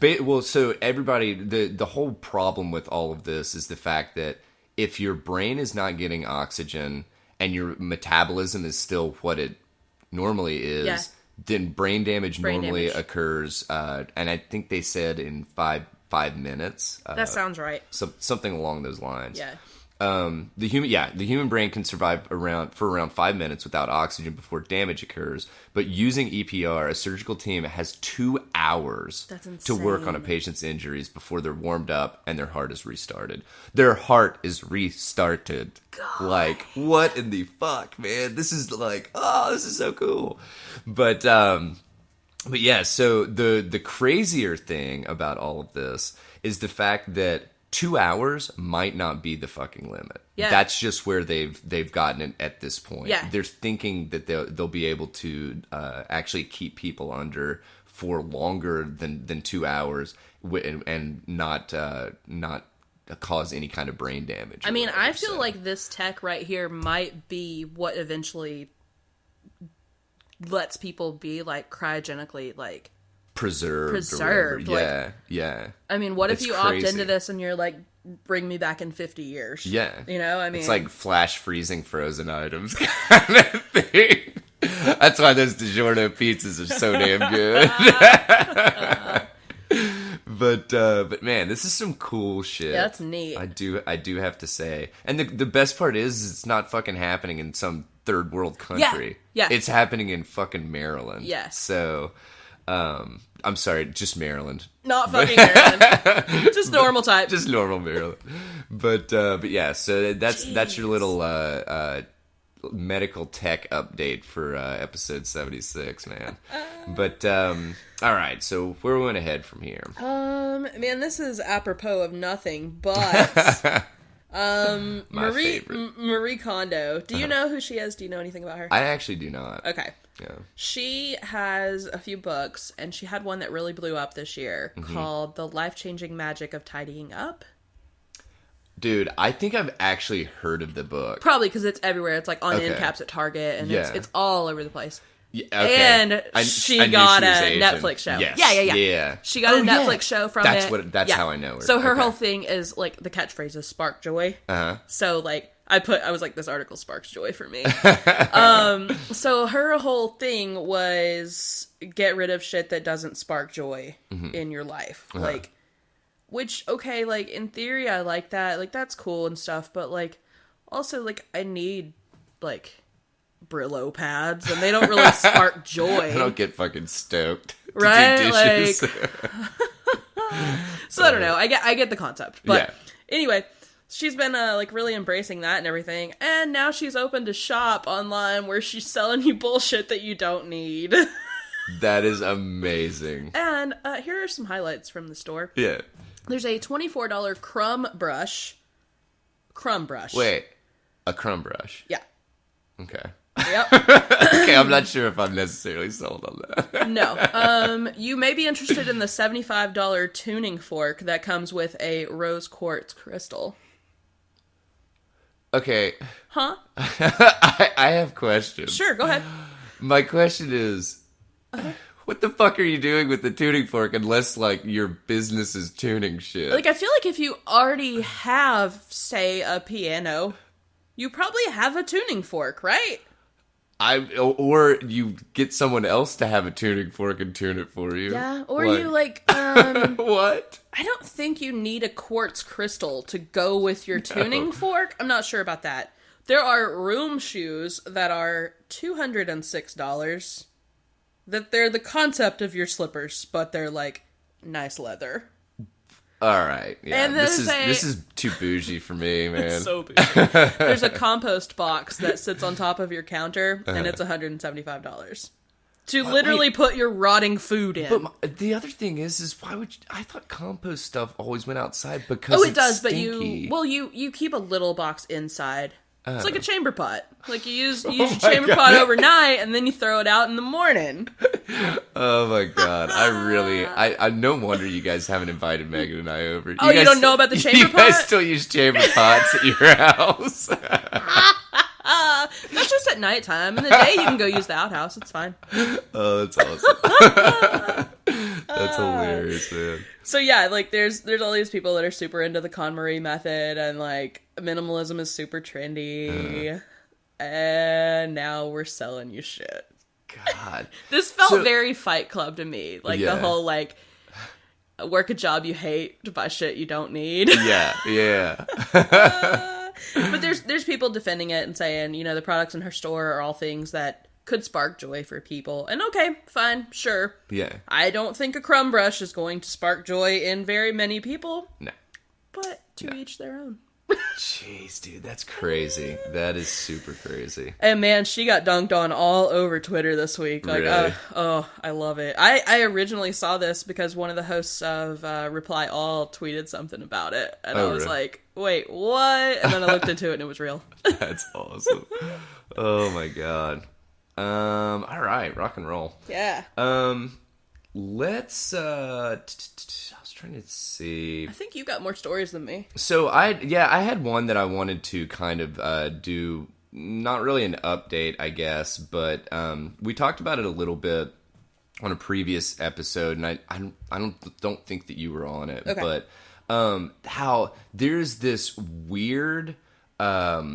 so everybody, the whole problem with all of this is the fact that if your brain is not getting oxygen and your metabolism is still what it normally is, then brain damage normally occurs, and I think they said in five minutes. That sounds right. Something along those lines. Yeah. The human brain can survive for around 5 minutes without oxygen before damage occurs. But using EPR, a surgical team has 2 hours to work on a patient's injuries before they're warmed up and their heart is restarted. Their heart is restarted. God. Like, what in the fuck, man? This is like, this is so cool. But yeah, so the crazier thing about all of this is the fact that 2 hours might not be the fucking limit. Yeah. That's just where they've gotten it at this point. Yeah. They're thinking that they'll be able to actually keep people under for longer than 2 hours and not cause any kind of brain damage. I mean, I feel like this tech right here might be what eventually lets people be like cryogenically like preserved. Yeah. I mean, what if you opt into this and you're like, bring me back in 50 years? Yeah. You know, I mean... It's like flash freezing frozen items kind of thing. That's why those DiGiorno pizzas are so damn good. But man, this is some cool shit. Yeah, that's neat. I do have to say. And the best part is it's not fucking happening in some third world country. Yeah. It's happening in fucking Maryland. Yes. So... I'm sorry, just Maryland. Not fucking Maryland. Just normal type. Just normal Maryland. But yeah, so that's your little medical tech update for episode 76, man. But all right, so where are we going to head from here? Man, this is apropos of nothing, but Marie Kondo. Do you know who she is? Do you know anything about her? I actually do not. Okay. Yeah. She has a few books, and she had one that really blew up this year called The Life-Changing Magic of Tidying Up. Dude, I think I've actually heard of the book. Probably because it's everywhere. It's like on end caps at Target, and it's all over the place. Yeah, okay. And she got a Netflix show. Yes. Yeah. She got a Netflix show from it. That's how I know her. So her whole thing is, like, the catchphrase is spark joy. Uh-huh. So, like, I was like, this article sparks joy for me. So her whole thing was get rid of shit that doesn't spark joy in your life. Uh-huh. Like, which, okay, like, in theory, I like that. Like, that's cool and stuff. But, like, also, like, I need, like... Brillo pads, and they don't really spark joy. I don't get fucking stoked to right? do dishes. Like, so I don't know. I get the concept, but anyway, she's been like really embracing that and everything, and now she's opened a shop online where she's selling you bullshit that you don't need. That is amazing. And here are some highlights from the store. Yeah, there's a $24 crumb brush. Wait, a crumb brush? Yeah. Okay. Yep. Okay, I'm not sure if I'm necessarily sold on that. No. You may be interested in the $75 tuning fork that comes with a rose quartz crystal. Okay. Huh? I have questions. Sure, go ahead. My question is, what the fuck are you doing with the tuning fork unless, like, your business is tuning shit? Like, I feel like if you already have, say, a piano, you probably have a tuning fork, right? Or you get someone else to have a tuning fork and tune it for you. Yeah, or like, you, like, what? I don't think you need a quartz crystal to go with your tuning fork. I'm not sure about that. There are room shoes that are $206. That they're the concept of your slippers, but they're, like, nice leather. All right, yeah. And this is too bougie for me, man. It's so bougie. There's a compost box that sits on top of your counter, and it's $175 to literally put your rotting food in. But the other thing is why would I thought compost stuff always went outside because it does, stinky. but you keep a little box inside. It's like a chamber pot. Like you use your chamber pot overnight, and then you throw it out in the morning. Oh my god! I no wonder you guys haven't invited Megan and I over. You don't know about the chamber pot? You guys still use chamber pots at your house? That's just at nighttime. In the day, you can go use the outhouse. It's fine. Oh, that's awesome. That's hilarious, man. So yeah, like there's all these people that are super into the KonMari method, and like minimalism is super trendy, and now we're selling you shit. God, this felt very Fight Club to me. Like the whole like work a job you hate to buy shit you don't need. Yeah. But there's people defending it and saying, you know, the products in her store are all things that could spark joy for people. And okay, fine, sure. Yeah. I don't think a crumb brush is going to spark joy in very many people. No. But to each their own. Jeez, dude, that's crazy. That is super crazy. And man, she got dunked on all over Twitter this week. Like, really? I love it. I originally saw this because one of the hosts of Reply All tweeted something about it. And I was like, wait, what? And then I looked into it and it was real. That's awesome. Oh my god. All right, rock and roll. Yeah. Let's I was trying to see. I think you got more stories than me. So I had one that I wanted to kind of do, not really an update, I guess, but we talked about it a little bit on a previous episode, and I don't think that you were on it, okay. But how there's this weird uptick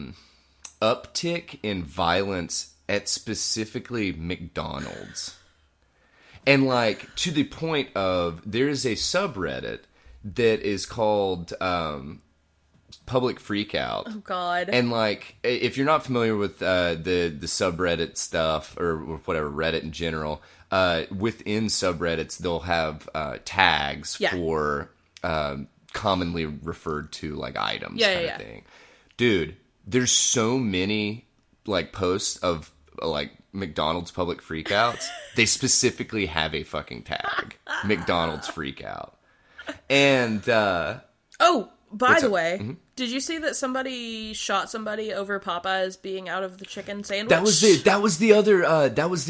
in violence at specifically McDonald's. And, like, to the point of, there is a subreddit that is called Public Freakout. Oh, God. And, like, if you're not familiar with the subreddit stuff, or whatever, Reddit in general, within subreddits, they'll have tags for commonly referred to, like, items kind of thing. Dude, there's so many, like, posts of, like, McDonald's public freakouts. They specifically have a fucking tag. McDonald's freakout. And by the way, did you see that somebody shot somebody over Popeyes being out of the chicken sandwich? That was the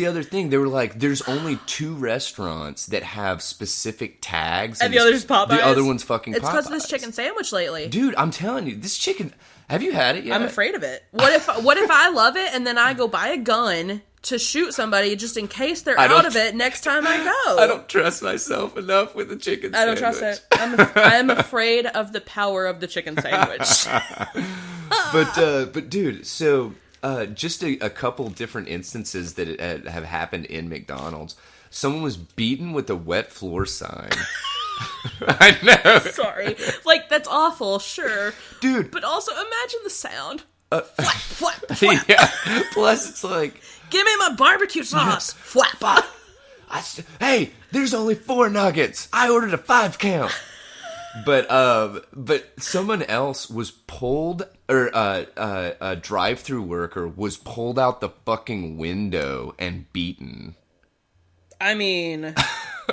other thing. They were like, there's only 2 restaurants that have specific tags, and the other's Popeyes. The other one's fucking Popeyes. It's because of this chicken sandwich lately. Dude, I'm telling you, this chicken. Have you had it yet? I'm afraid of it. What if I love it and then I go buy a gun to shoot somebody just in case they're out of it next time I go? I don't trust myself enough with the chicken sandwich. I don't trust it. I'm afraid of the power of the chicken sandwich. But dude, so just a couple different instances that have happened in McDonald's. Someone was beaten with a wet floor sign. I know. Sorry. Like, that's awful, sure. Dude. But also, imagine the sound. Flap, flap, flap. Yeah. Plus, it's like... Give me my barbecue sauce. Flap. Hey, there's only 4 nuggets. I ordered a 5 count. But someone else was pulled, or a drive-through worker was pulled out the fucking window and beaten. I mean...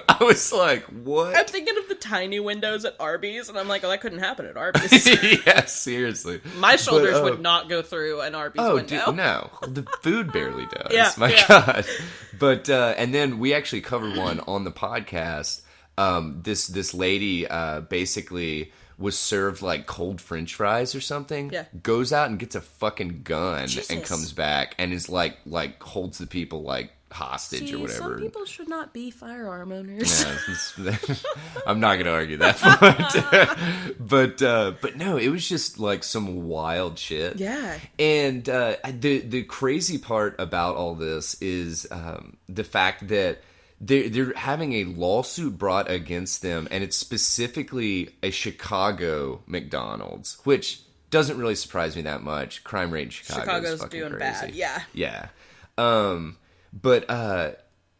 I was like, what? I'm thinking of the tiny windows at Arby's, and I'm like, oh, that couldn't happen at Arby's. Yeah, seriously. My shoulders would not go through an Arby's window. Dude, no. The food barely does. Yeah, My God. But, and then we actually covered one on the podcast. This lady basically was served like cold French fries or something. Yeah. Goes out and gets a fucking gun Jesus. and comes back and is like holds the people like hostage or whatever. Some people should not be firearm owners. Yeah, I'm not going to argue that point. But no, it was just like some wild shit. Yeah. And the crazy part about all this is the fact that they're having a lawsuit brought against them, and it's specifically a Chicago McDonald's, which doesn't really surprise me that much. Crime rate in Chicago is fucking doing crazy. bad. Yeah. Yeah. But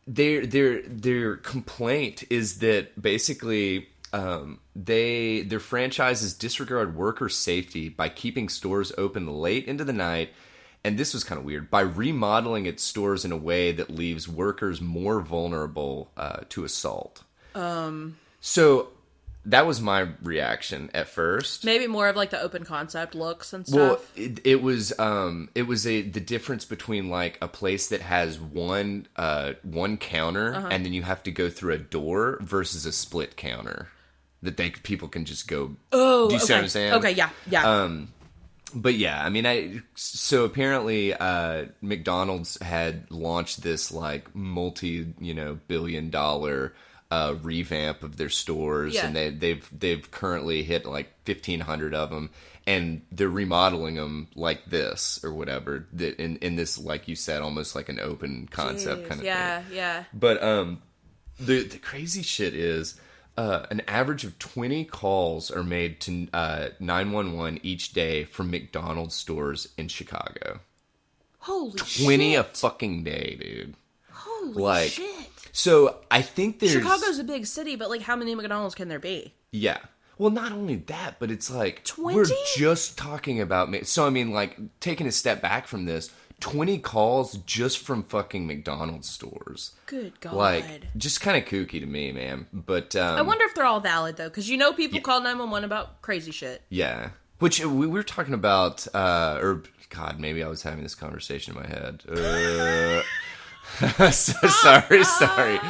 their complaint is that basically their franchises disregard worker safety by keeping stores open late into the night, and this was kind of weird, by remodeling its stores in a way that leaves workers more vulnerable to assault. So that was my reaction at first. Maybe more of like the open concept looks and Well, stuff. it was the difference between like a place that has one counter and then you have to go through a door versus a split counter that people can just go. Oh, do you see what I'm saying? Okay, yeah. But yeah, I mean, so apparently McDonald's had launched this like multi-billion-dollar revamp of their stores, and they've currently hit like 1,500 of them, and they're remodeling them like this or whatever. That in this, like you said, almost like an open concept kind of thing. Yeah. But the crazy shit is. An average of 20 calls are made to 911 each day from McDonald's stores in Chicago. Holy shit. 20 a fucking day, dude. Holy shit. So I think there's... Chicago's a big city, but like how many McDonald's can there be? Yeah. Well, not only that, but it's like... 20? We're just talking about... So, I mean, like, taking a step back from this... 20 calls just from fucking McDonald's stores. Good God. Like, just kind of kooky to me, man. But, I wonder if they're all valid, though, because people call 911 about crazy shit. Yeah. Which we were talking about, or, God, maybe I was having this conversation in my head. Sorry.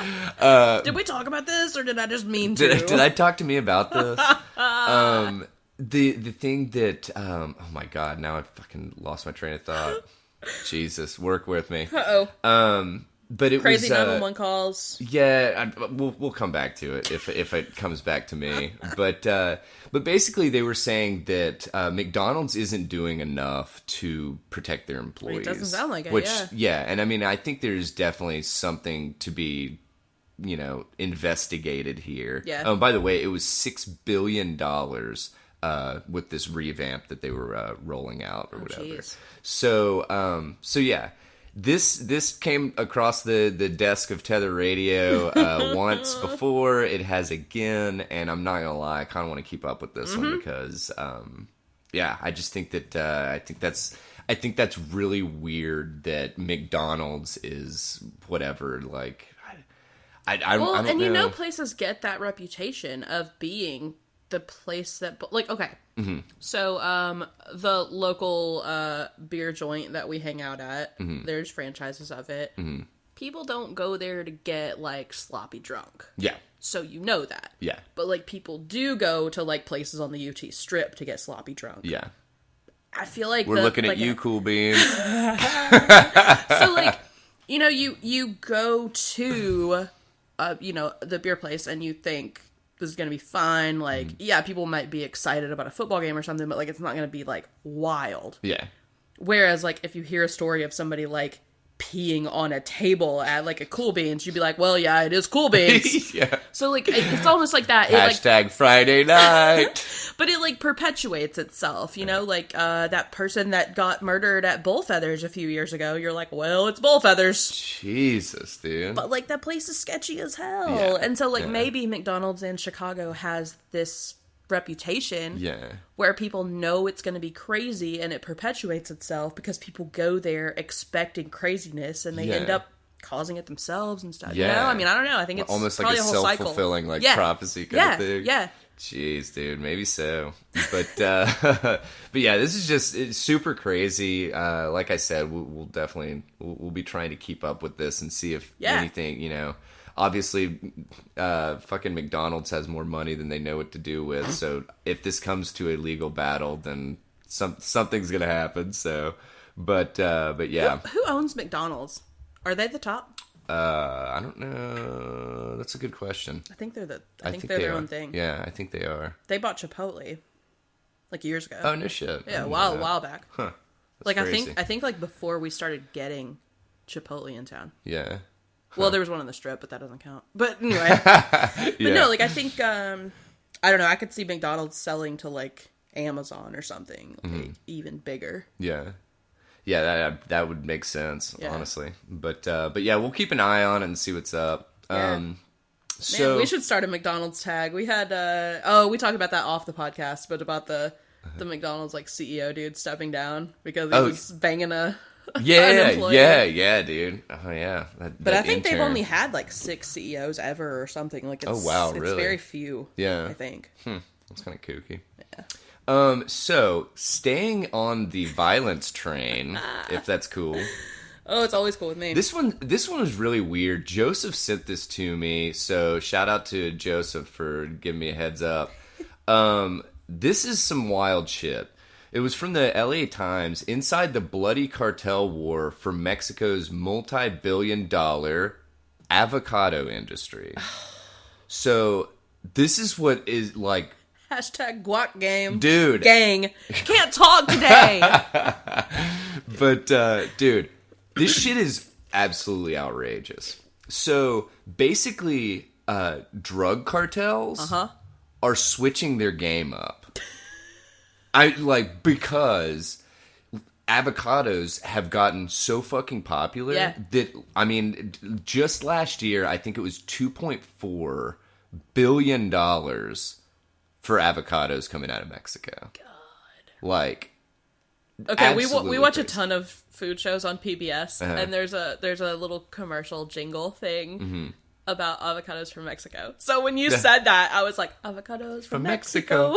Did we talk about this, or did I just mean to? Did I talk to me about this? The thing that, oh my God, now I fucking lost my train of thought. Jesus, work with me. But it crazy was 911 calls. Yeah, we'll come back to it if it comes back to me. But basically, they were saying that McDonald's isn't doing enough to protect their employees. It doesn't sound like it. Yeah, and I mean, I think there's definitely something to be, investigated here. Yeah. Oh, by the way, it was $6 billion. With this revamp that they were rolling out or whatever. Geez. So yeah, this came across the desk of Tether Radio once before. It has again, and I'm not gonna lie, I kind of want to keep up with this one because, yeah, I just think that I think that's really weird that McDonald's is whatever. Like, I don't know. Places get that reputation of being the place that, like, okay. So, the local beer joint that we hang out at, there's franchises of it. People don't go there to get, like, sloppy drunk. Yeah. So you know that. Yeah. But, like, people do go to, like, places on the UT Strip to get sloppy drunk. Yeah. I feel like we're looking at you, Cool Beans. So, like, you go to, the beer place and you think, this is going to be fine. Like, yeah, people might be excited about a football game or something, but, like, it's not going to be, like, wild. Yeah. Whereas, like, if you hear a story of somebody, like, peeing on a table at, like, a Cool Beans, you'd be like, well, yeah, it is Cool Beans. Yeah. So, like, it's almost like that. Hashtag Friday night. But it, like, perpetuates itself, like, that person that got murdered at Bullfeathers a few years ago, you're like, well, it's Bullfeathers. Jesus, dude. But, like, that place is sketchy as hell. Yeah. And so, like, maybe McDonald's in Chicago has this reputation where people know it's going to be crazy, and it perpetuates itself because people go there expecting craziness, and they end up causing it themselves and stuff. Yeah. I mean, I don't know. I think it's almost like probably a whole cycle. self-fulfilling prophecy kind of thing. Yeah. Jeez, dude, maybe so. But but yeah, this is it's super crazy. Like I said, we'll definitely we'll be trying to keep up with this and see if anything, obviously, fucking McDonald's has more money than they know what to do with. So if this comes to a legal battle, then something's gonna happen. So, but yeah. Who owns McDonald's? Are they the top? I don't know. That's a good question. I think they're their own thing. Yeah, I think they are. They bought Chipotle like years ago. Oh no shit. Yeah, a while back. Huh. Like crazy. I think like before we started getting Chipotle in town. Yeah. Well, there was one on the Strip, but that doesn't count. But anyway. But no, like I think I don't know, I could see McDonald's selling to like Amazon or something, like even bigger. Yeah. Yeah, that would make sense, honestly. But yeah, we'll keep an eye on it and see what's up. Yeah. So Man, we should start a McDonald's tag. We had we talked about that off the podcast, but about the McDonald's like CEO dude stepping down because he was banging a an employee. yeah, dude. Oh yeah. But I think they've only had like 6 CEOs ever or something. Like it's, really? It's very few. Yeah. I think. That's kind of kooky. Yeah. So staying on the violence train, if that's cool. Oh, it's always cool with me. This one was really weird. Joseph sent this to me, so shout out to Joseph for giving me a heads up. This is some wild shit. It was from the LA Times. Inside the bloody cartel war for Mexico's multi-billion-dollar avocado industry. So this is what is like. Hashtag guac game. Dude. Gang. Can't talk today. But, dude, this shit is absolutely outrageous. So, basically, drug cartels are switching their game up. Because avocados have gotten so fucking popular that, I mean, just last year, I think it was $2.4 billion for avocados coming out of Mexico. God. Like, okay, we watch a ton of food shows on PBS, and there's a little commercial jingle thing about avocados from Mexico. So when you said that, I was like, avocados from Mexico.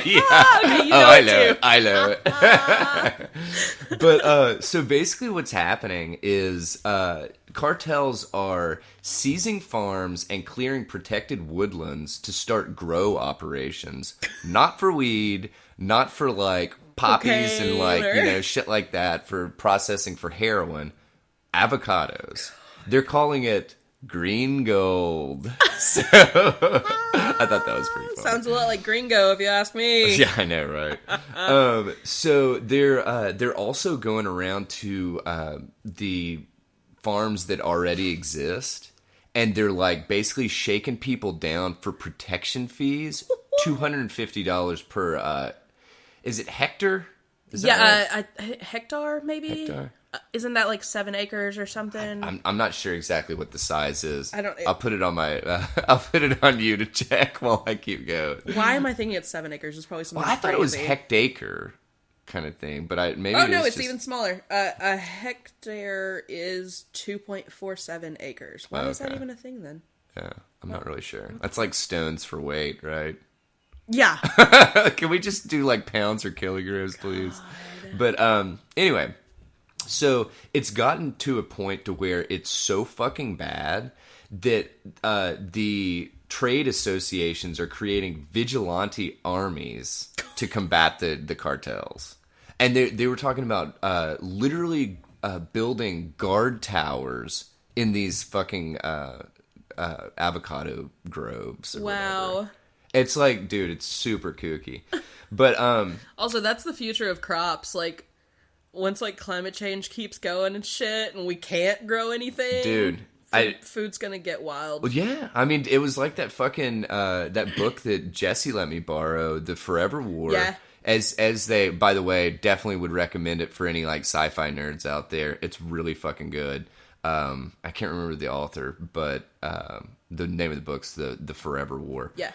Yeah. Okay, you know it too. I know it. But so basically, what's happening is cartels are seizing farms and clearing protected woodlands to start grow operations. Not for weed, not for like poppies and like shit like that for processing for heroin. Avocados. They're calling it green gold. So I thought that was pretty funny. Sounds a lot like Gringo, if you ask me. Yeah, I know, right? So they're also going around to the farms that already exist, and they're like basically shaking people down for protection fees. $250 per. Is it hectare? Is that right? Hectare maybe. Hectare. Isn't that like 7 acres or something? I'm not sure exactly what the size is. I'll put it on I'll put it on you to check while I keep going. Why am I thinking it's 7 acres? It's probably something. Well, I thought crazy. It was hectare kind of thing, but maybe. Oh no, it's even smaller. A hectare is 2.47 acres. Why is that even a thing then? Yeah, I'm not really sure. That's like stones for weight, right? Yeah. Can we just do like pounds or kilograms, please? But anyway. So it's gotten to a point to where it's so fucking bad that the trade associations are creating vigilante armies to combat the cartels. And they were talking about literally building guard towers in these fucking avocado groves. Wow. Whatever. It's like, dude, it's super kooky. But also, that's the future of crops. Like, once like climate change keeps going and shit, and we can't grow anything, dude, food's gonna get wild. Well, yeah, I mean, it was like that fucking that book that Jesse let me borrow, The Forever War. Yeah. As they, by the way, definitely would recommend it for any like sci-fi nerds out there. It's really fucking good. I can't remember the author, but the name of the book's the Forever War. Yeah.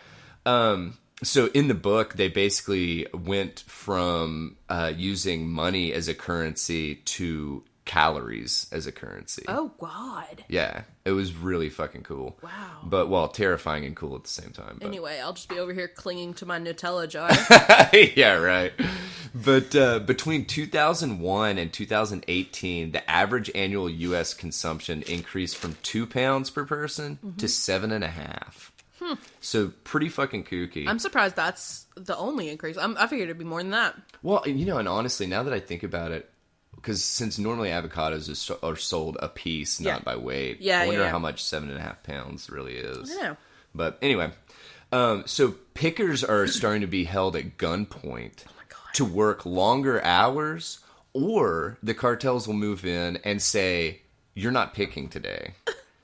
So in the book, they basically went from using money as a currency to calories as a currency. Oh, God. Yeah, it was really fucking cool. Wow. But, well, terrifying and cool at the same time. But. Anyway, I'll just be over here clinging to my Nutella jar. Yeah, right. But between 2001 and 2018, the average annual U.S. consumption increased from 2 pounds per person to 7.5. So pretty fucking kooky. I'm surprised that's the only increase. I figured it'd be more than that. Well, and honestly, now that I think about it, because since normally avocados are sold a piece, not by weight. Yeah, I wonder how much 7.5 pounds really is. I don't know. But anyway, so pickers are starting to be held at gunpoint to work longer hours, or the cartels will move in and say, "You're not picking today."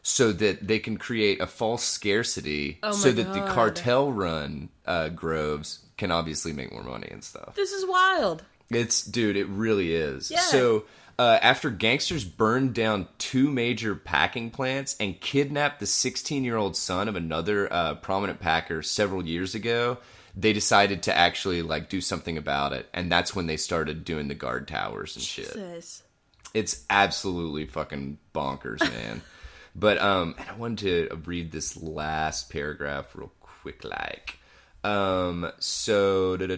So that they can create a false scarcity that the cartel-run groves can obviously make more money and stuff. This is wild. Dude, it really is. Yeah. So, after gangsters burned down 2 major packing plants and kidnapped the 16-year-old son of another prominent packer several years ago, they decided to actually, do something about it. And that's when they started doing the guard towers and shit. Jesus. It's absolutely fucking bonkers, man. But, and I wanted to read this last paragraph real quick, so, what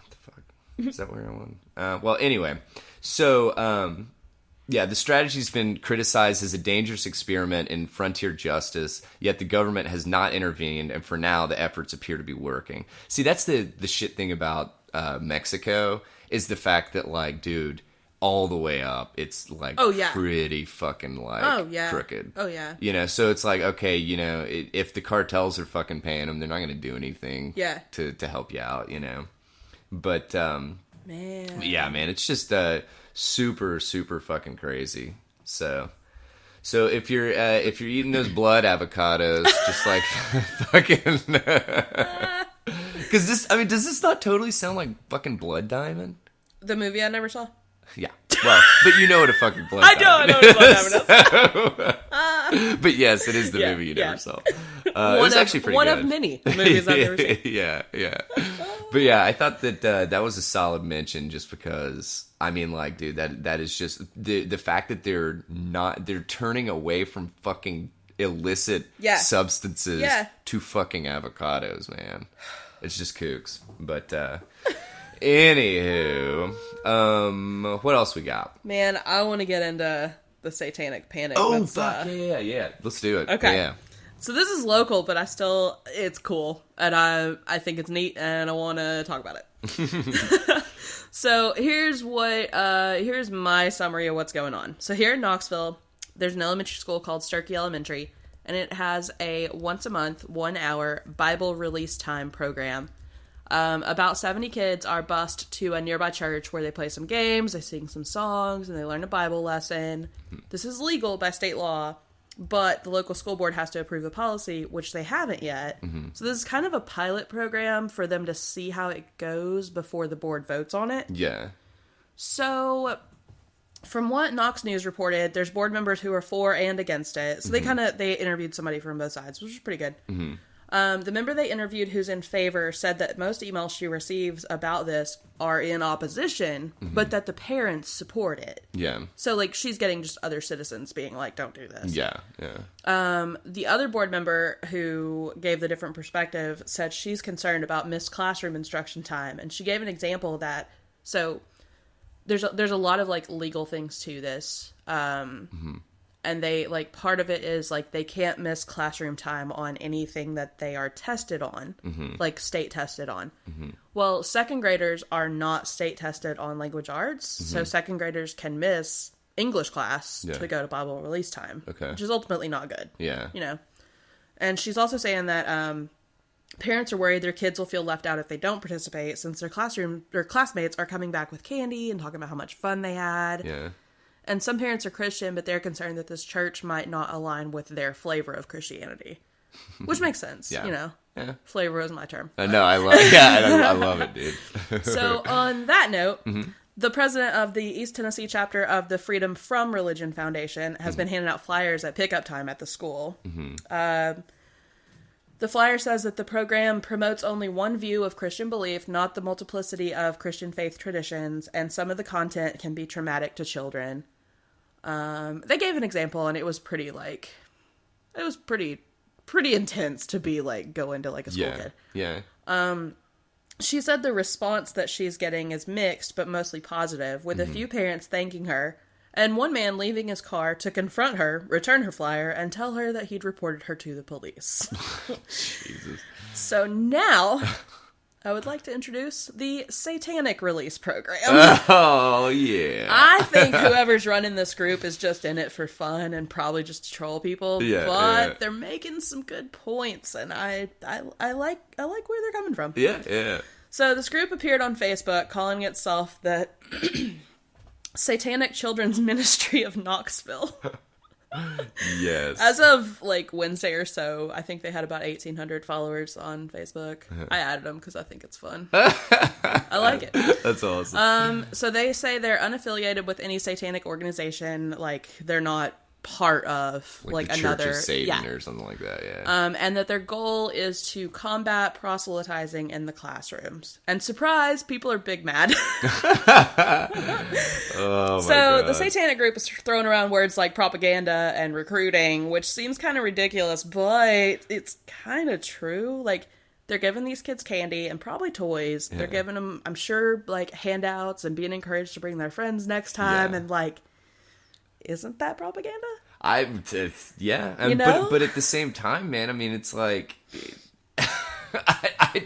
the fuck? Is that where I went? Well, anyway. So, the strategy's been criticized as a dangerous experiment in frontier justice, yet the government has not intervened, and for now, the efforts appear to be working. See, that's the shit thing about Mexico, is the fact that, dude, all the way up, it's pretty fucking crooked. Oh yeah. So it's okay, if the cartels are fucking paying them, they're not going to do anything. To help you out, But man, it's just super super fucking crazy. So if you're eating those blood avocados, just fucking. Because does this not totally sound like fucking Blood Diamond? The movie I never saw. Yeah. Well, but you know what a fucking blood I know what a blood diamond is. But yes, it is the movie you never saw. It was actually pretty one good. of many movies I've never seen. Yeah. But yeah, I thought that that was a solid mention just because, dude, that is just the fact that they're turning away from fucking illicit substances to fucking avocados, man. It's just kooks. But, anywho, what else we got? Man, I want to get into the satanic panic. Oh, fuck, yeah. Let's do it. Okay. Yeah. So this is local, but it's cool, and I think it's neat, and I want to talk about it. So here's my summary of what's going on. So here in Knoxville, there's an elementary school called Sturkey Elementary, and it has a once a month, 1 hour Bible release time program. About 70 kids are bused to a nearby church where they play some games, they sing some songs, and they learn a Bible lesson. This is legal by state law, but the local school board has to approve the policy, which they haven't yet. So this is kind of a pilot program for them to see how it goes before the board votes on it. Yeah. So, from what Knox News reported, there's board members who are for and against it. So they interviewed somebody from both sides, which is pretty good. The member they interviewed who's in favor said that most emails she receives about this are in opposition, but that the parents support it. Yeah. So, she's getting just other citizens being like, don't do this. Yeah. The other board member who gave the different perspective said she's concerned about missed classroom instruction time. And she gave an example that, so there's a lot of, legal things to this. And they, part of it is, they can't miss classroom time on anything that they are tested on, state tested on. Well, second graders are not state tested on language arts, so second graders can miss English class to go to Bible release time, which is ultimately not good. Yeah. And she's also saying that parents are worried their kids will feel left out if they don't participate, since their classmates are coming back with candy and talking about how much fun they had. Yeah. And some parents are Christian, but they're concerned that this church might not align with their flavor of Christianity. Which makes sense, Yeah. Flavor is my term. No, I love it, dude. So, on that note, the president of the East Tennessee chapter of the Freedom from Religion Foundation has been handing out flyers at pickup time at the school. The flyer says that the program promotes only one view of Christian belief, not the multiplicity of Christian faith traditions, and some of the content can be traumatic to children. They gave an example, and it was pretty intense to be, like, go into, like, a school kid. Yeah. She said the response that she's getting is mixed, but mostly positive, with a few parents thanking her, and one man leaving his car to confront her, return her flyer, and tell her that he'd reported her to the police. Jesus. So now, I would like to introduce the Satanic Release Program. Oh, yeah. I think whoever's running this group is just in it for fun and probably just to troll people, but they're making some good points, and I like where they're coming from. Yeah. So this group appeared on Facebook calling itself the Satanic Children's Ministry of Knoxville. Yes. As of, like, Wednesday or so, I think they had about 1,800 followers on Facebook. I added them because I think it's fun. I like it. That's awesome. So they say they're unaffiliated with any satanic organization. Like, they're not part of, like the another... Church of Satan or something like that, yeah. And that their goal is to combat proselytizing in the classrooms. And surprise, people are big mad. Oh my So God. the satanic group is throwing around words like propaganda and recruiting, which seems kind of ridiculous, but it's kind of true. Like, they're giving these kids candy and probably toys. Yeah. They're giving them, I'm sure, like, handouts and being encouraged to bring their friends next time. Yeah. And, like, isn't that propaganda? Yeah. You know? But at the same time, man, I mean, it's like, I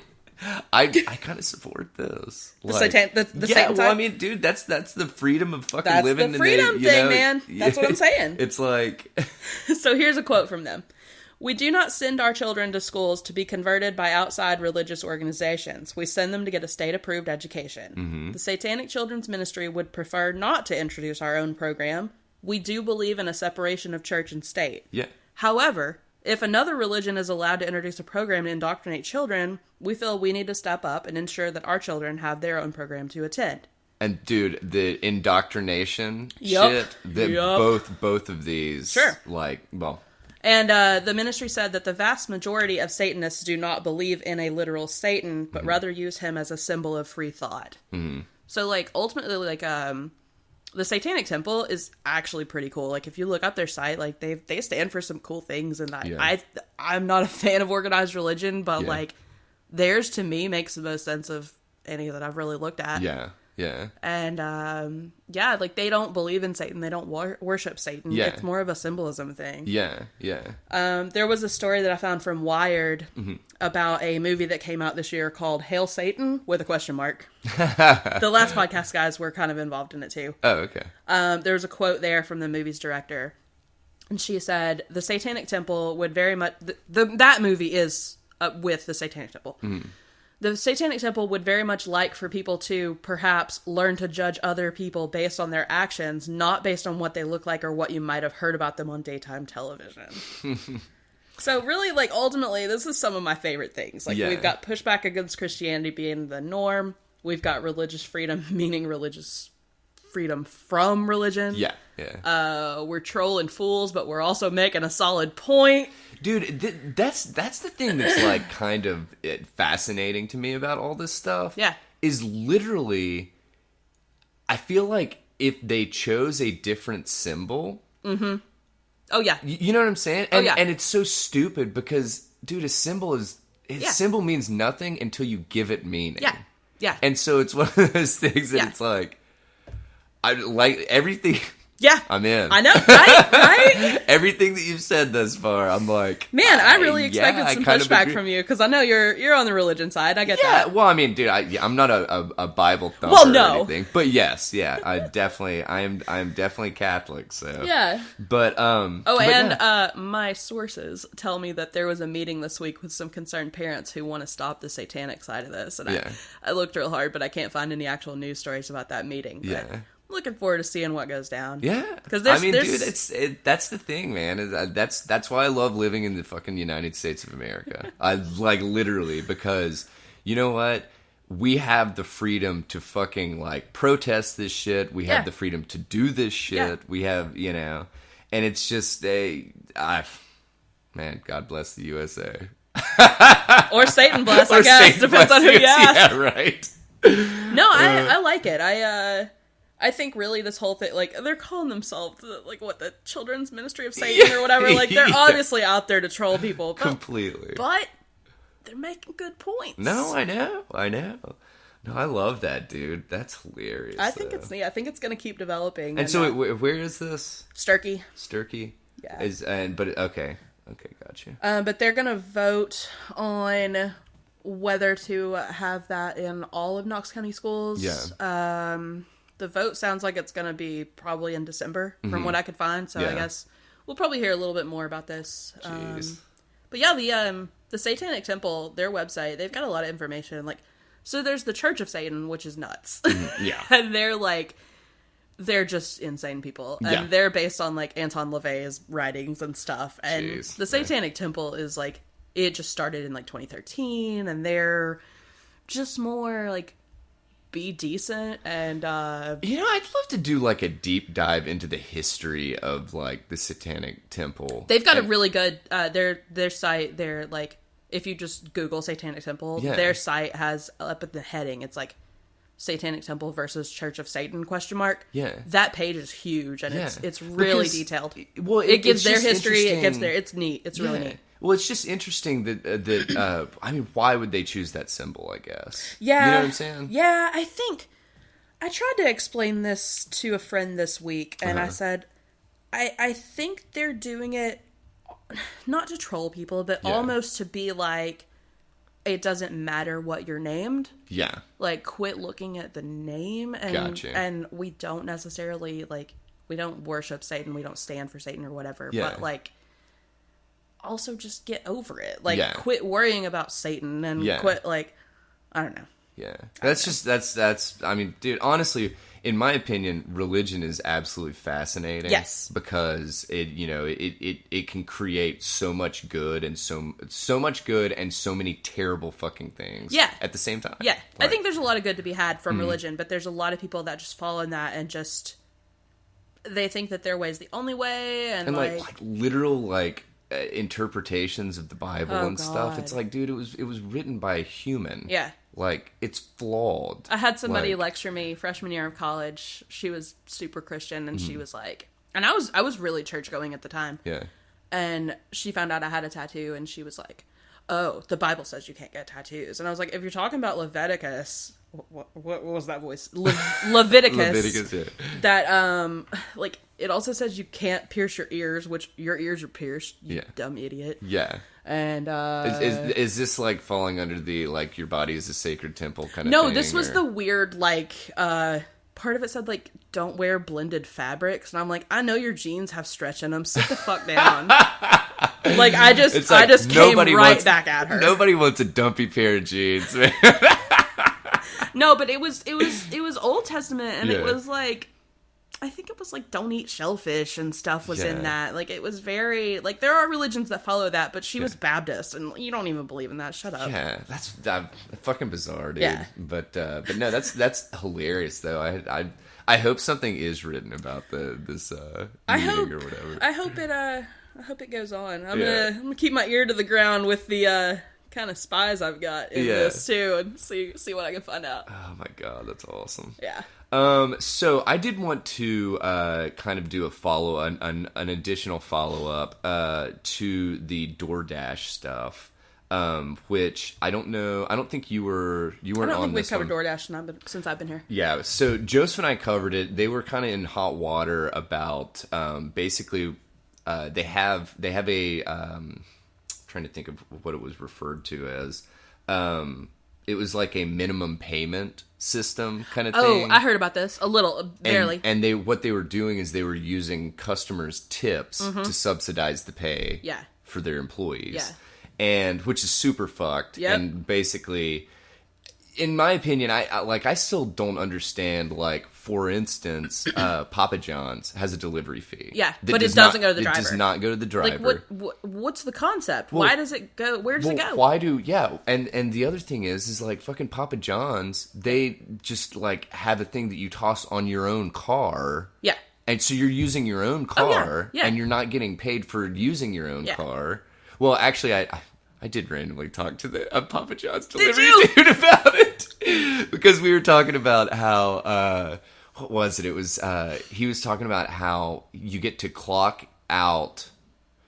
kind of support this. The Satan well, I mean, dude, that's the freedom of fucking that's living. That's the freedom thing, man. Yeah. That's what I'm saying. It's like... So here's a quote from them. "We do not send our children to schools to be converted by outside religious organizations. We send them to get a state-approved education. Mm-hmm. The Satanic Children's Ministry would prefer not to introduce our own program. We do believe in a separation of church and state. Yeah. However, if another religion is allowed to introduce a program to indoctrinate children, we feel we need to step up and ensure that our children have their own program to attend." And dude, the indoctrination shit, both of these, sure. like, well... And the ministry said that the vast majority of Satanists do not believe in a literal Satan, but rather use him as a symbol of free thought. Mm-hmm. So, like, ultimately, like, the Satanic Temple is actually pretty cool. Like, if you look up their site, like, they stand for some cool things, and I'm not a fan of organized religion, but, like, theirs, to me, makes the most sense of any that I've really looked at. Yeah. And, like, they don't believe in Satan. They don't worship Satan. Yeah. It's more of a symbolism thing. Yeah. There was a story that I found from Wired about a movie that came out this year called Hail Satan, with a question mark. The last podcast guys were kind of involved in it, too. Oh, okay. There was a quote there from the movie's director. And she said, the Satanic Temple would very much... that movie is with the Satanic Temple. Mm. The Satanic Temple would very much like for people to perhaps learn to judge other people based on their actions, not based on what they look like or what you might have heard about them on daytime television. So really, like, ultimately, this is some of my favorite things. Like, we've got pushback against Christianity being the norm. We've got religious freedom, meaning religious freedom from religion. Yeah. We're trolling fools, but we're also making a solid point. Dude, that's the thing that's, like, kind of fascinating to me about all this stuff. Yeah. Is literally, I feel like if they chose a different symbol... Mm-hmm. Oh, yeah. You know what I'm saying? And, and it's so stupid because, dude, a symbol symbol means nothing until you give it meaning. Yeah. And so it's one of those things that it's like... I like everything... Yeah. I'm in. I know, right? Everything that you've said thus far, I'm like... Man, I really expected some pushback from you, because I know you're on the religion side. I get that. Yeah, well, I mean, dude, I'm not a Bible thumper or anything. But yes, I am definitely Catholic, so... Yeah. But, my sources tell me that there was a meeting this week with some concerned parents who want to stop the satanic side of this, and I looked real hard, but I can't find any actual news stories about that meeting. But looking forward to seeing what goes down. Yeah, because dude, that's the thing, man. That's why I love living in the fucking United States of America. I like literally because you know what? We have the freedom to fucking like protest this shit. We have the freedom to do this shit. Yeah. We have, and it's just man, God bless the USA. Or Satan bless, I guess. Depends on who you ask. Yeah, right. No, I like it. I think really this whole thing, like, they're calling themselves, like, what, the Children's Ministry of Satan or whatever. Like, they're obviously out there to troll people. Completely. But they're making good points. No, I know. No, I love that, dude. That's hilarious. I think it's neat. I think it's going to keep developing. And so, where is this? Sturkey. Yeah. Okay, gotcha. But they're going to vote on whether to have that in all of Knox County schools. Yeah. The vote sounds like it's going to be probably in December, from what I could find. So I guess we'll probably hear a little bit more about this. Jeez. But yeah, the Satanic Temple, their website, they've got a lot of information. Like, so there's the Church of Satan, which is nuts. Yeah. And they're just insane people. And they're based on, like, Anton LaVey's writings and stuff. And the Satanic Temple is, like, it just started in, like, 2013. And they're just more, like, be decent. And, I'd love to do, like, a deep dive into the history of, like, the Satanic Temple. They've got a really good, their site, they're, like, if you just Google Satanic Temple, their site has, up at the heading, it's, like, Satanic Temple versus Church of Satan ? Yeah. That page is huge, and it's really detailed. Well, it gives their history, it's neat. It's really neat. Well, it's just interesting that I mean, why would they choose that symbol, I guess? Yeah. You know what I'm saying? Yeah, I think, I tried to explain this to a friend this week, and I said, I think they're doing it not to troll people, but almost to be like, it doesn't matter what you're named. Yeah. Like, quit looking at the name. And, Gotcha. And we don't necessarily, like, we don't worship Satan. We don't stand for Satan or whatever. Yeah. But, like, also just get over it. Like, quit worrying about Satan and quit, like, I don't know. Yeah. That's, I mean, dude, honestly, in my opinion, religion is absolutely fascinating. Yes. Because it can create so much good and so much good and so many terrible fucking things. Yeah. At the same time. Yeah. Like, I think there's a lot of good to be had from religion, but there's a lot of people that just fall in that and just, they think that their way is the only way. And like literal, like, interpretations of the Bible and stuff. It's like, dude, it was written by a human. Yeah. Like, it's flawed. I had somebody lecture me freshman year of college. She was super Christian, and she was like, and I was really church going at the time. Yeah. And she found out I had a tattoo, and she was like, "Oh, the Bible says you can't get tattoos." And I was like, "If you're talking about Leviticus, what was that voice? Leviticus. Leviticus, yeah. That like, it also says you can't pierce your ears, which your ears are pierced. You dumb idiot. Yeah. And is this like falling under the, like, your body is a sacred temple kind of thing? No, this was the weird, like, part of it said, like, don't wear blended fabrics. And I'm like, I know your jeans have stretch in them. Sit the fuck down. Like, I just came right back at her. Nobody wants a dumpy pair of jeans, man. No, but it was Old Testament, and it was like, I think it was like, don't eat shellfish and stuff was in that. Like, it was very, like, there are religions that follow that, but she was Baptist, and you don't even believe in that. Shut up. Yeah, that's fucking bizarre, dude. Yeah. But no, that's hilarious though. I hope something is written about this meeting or whatever. I hope it goes on. I'm gonna keep my ear to the ground with the kind of spies I've got in this too, and see what I can find out. Oh my god, that's awesome. Yeah. So I did want to kind of do an additional follow up to the DoorDash stuff, which I don't know. I don't think you weren't on this one. I don't think we've covered DoorDash since I've been here. Yeah. So Joseph and I covered it. They were kind of in hot water about basically they have a trying to think of what it was referred to as. It was like a minimum payment system kind of thing. Oh, I heard about this. A little, barely. And what they were doing is they were using customers' tips to subsidize the pay for their employees. Yeah. And which is super fucked. Yep. And basically, in my opinion, I still don't understand, like, for instance, Papa John's has a delivery fee. Yeah, but it doesn't go to the driver. It does not go to the driver. Like, what's the concept? Well, why does it go? Where does it go? And the other thing is like, fucking Papa John's, they just, like, have a thing that you toss on your own car. Yeah. And so you're using your own car, and you're not getting paid for using your own car. Well, actually, I I did randomly talk to the Papa John's delivery dude about it because we were talking about how what was it? It was he was talking about how you get to clock out.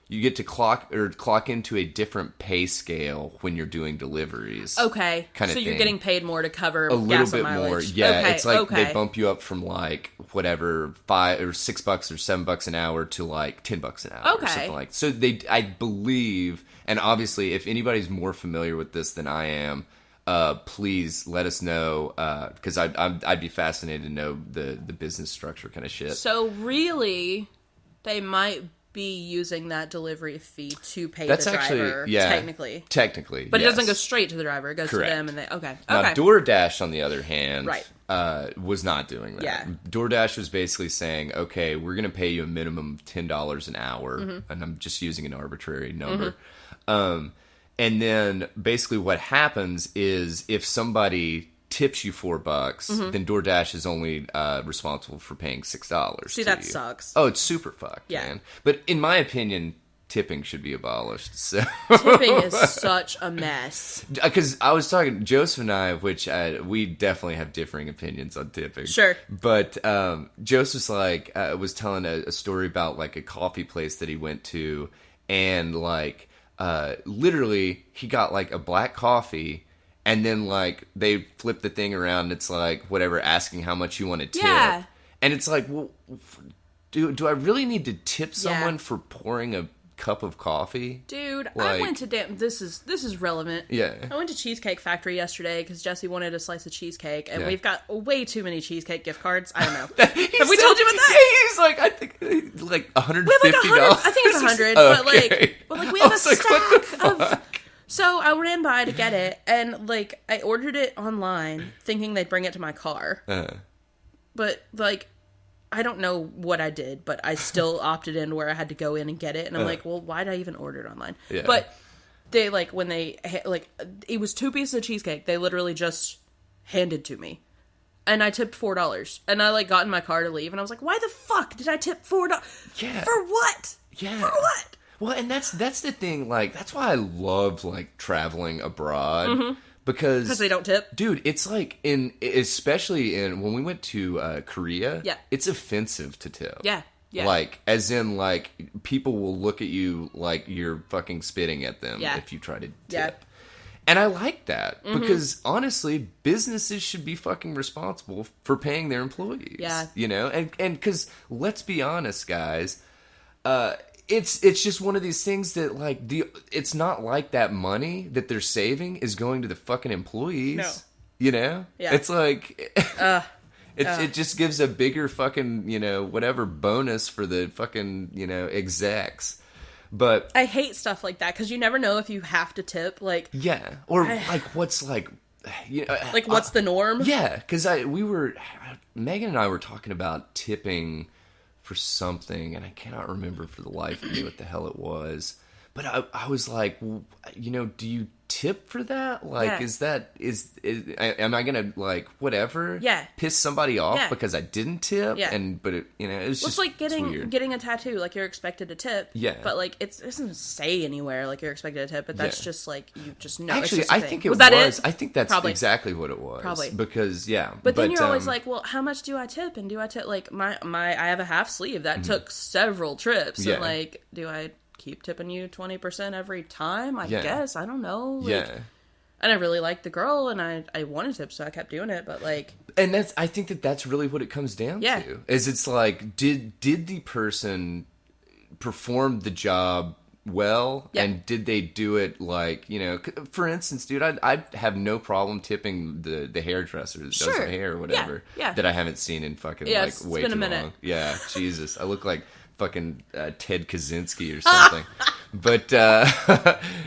You get to clock into a different pay scale when you're doing deliveries. Okay. Kind of so thing. you're getting paid more to cover a little gas bit and mileage. more. Yeah, okay. it's like they bump you up from like whatever $5 or $6 or $7 an hour to like $10 an hour or something like. So I believe, and obviously, if anybody's more familiar with this than I am, please let us know because I'd be fascinated to know the business structure kind of shit. So really, they might be using that delivery fee to pay That's the driver, actually, yeah, technically. But yes. it doesn't go straight to the driver. It goes Correct. to them, and they okay. Now, DoorDash, on the other hand, right. Was not doing that. Yeah. DoorDash was basically saying, okay, we're going to pay you a minimum of $10 an hour, and I'm just using an arbitrary number. And then basically what happens is if somebody tips you $4, then DoorDash is only responsible for paying $6. See, that sucks. Oh, it's super fucked, yeah. man. But in my opinion, tipping should be abolished. So tipping is such a mess. Because I was talking, Joseph and I, which we definitely have differing opinions on tipping. Sure. But Joseph's like, was telling a story about like a coffee place that he went to, and like, literally, he got like a black coffee. And then, like, they flip the thing around, and it's like, whatever, asking how much you want to tip. Yeah. And it's like, well, do I really need to tip someone for pouring a cup of coffee? Dude, like, I went to this is relevant. Yeah. I went to Cheesecake Factory yesterday because Jesse wanted a slice of cheesecake, and we've got way too many cheesecake gift cards. I don't know. Have we told you about that? Yeah, he's like, I think, like $150. We have like $100. I think it's 100, okay. but like we have a stack what the fuck? of. So I ran by to get it, and like I ordered it online, thinking they'd bring it to my car. But like, I don't know what I did, but I still opted in where I had to go in and get it, and I'm like, well, why did I even order it online? Yeah. But they like when they like it was 2 pieces of cheesecake. They literally just handed to me, and I tipped $4. And I like got in my car to leave, and I was like, why the fuck did I tip $4? Yeah. For what? Yeah. For what? Well, and that's the thing, like, that's why I love, like, traveling abroad, because they don't tip? Dude, it's like, especially when we went to Korea, it's offensive to tip. Yeah, yeah. Like, as in, like, people will look at you like you're fucking spitting at them if you try to tip. Yeah. And I like that, because, honestly, businesses should be fucking responsible for paying their employees. Yeah. You know? And because, let's be honest, guys, it's just one of these things that, like, it's not like that money that they're saving is going to the fucking employees. No. You know? Yeah. It's like, it just gives a bigger fucking, you know, whatever bonus for the fucking, you know, execs. But I hate stuff like that, because you never know if you have to tip, like... Yeah. Or, like, what's, like... You know, like, what's the norm? Yeah, because Megan and I were talking about tipping for something, and I cannot remember for the life of me what the hell it was. But I was like, well, you know, do you tip for that? Like, am I gonna, like, whatever? Yeah. Piss somebody off because I didn't tip? Yeah. But it, you know, it was just like weird. getting a tattoo. Like, you're expected to tip. Yeah. But like, it doesn't say anywhere like you're expected to tip. But that's just like, you just know. Actually, it's just I think it was. That it? I think that's Probably. exactly what it was. Probably. Because But then you're always like, well, how much do I tip? And do I tip like my I have a half sleeve that took several trips. Yeah. And like, do I keep tipping you 20% every time? I guess. I don't know. Like, and I really liked the girl, and I wanted tips, so I kept doing it. But like, and I think that's really what it comes down to. Is it's like, did the person perform the job well, and did they do it like, you know? For instance, dude, I have no problem tipping the hairdresser that does my hair or whatever that I haven't seen in fucking like way too long. Yeah, Jesus, I look like fucking Ted Kaczynski or something. But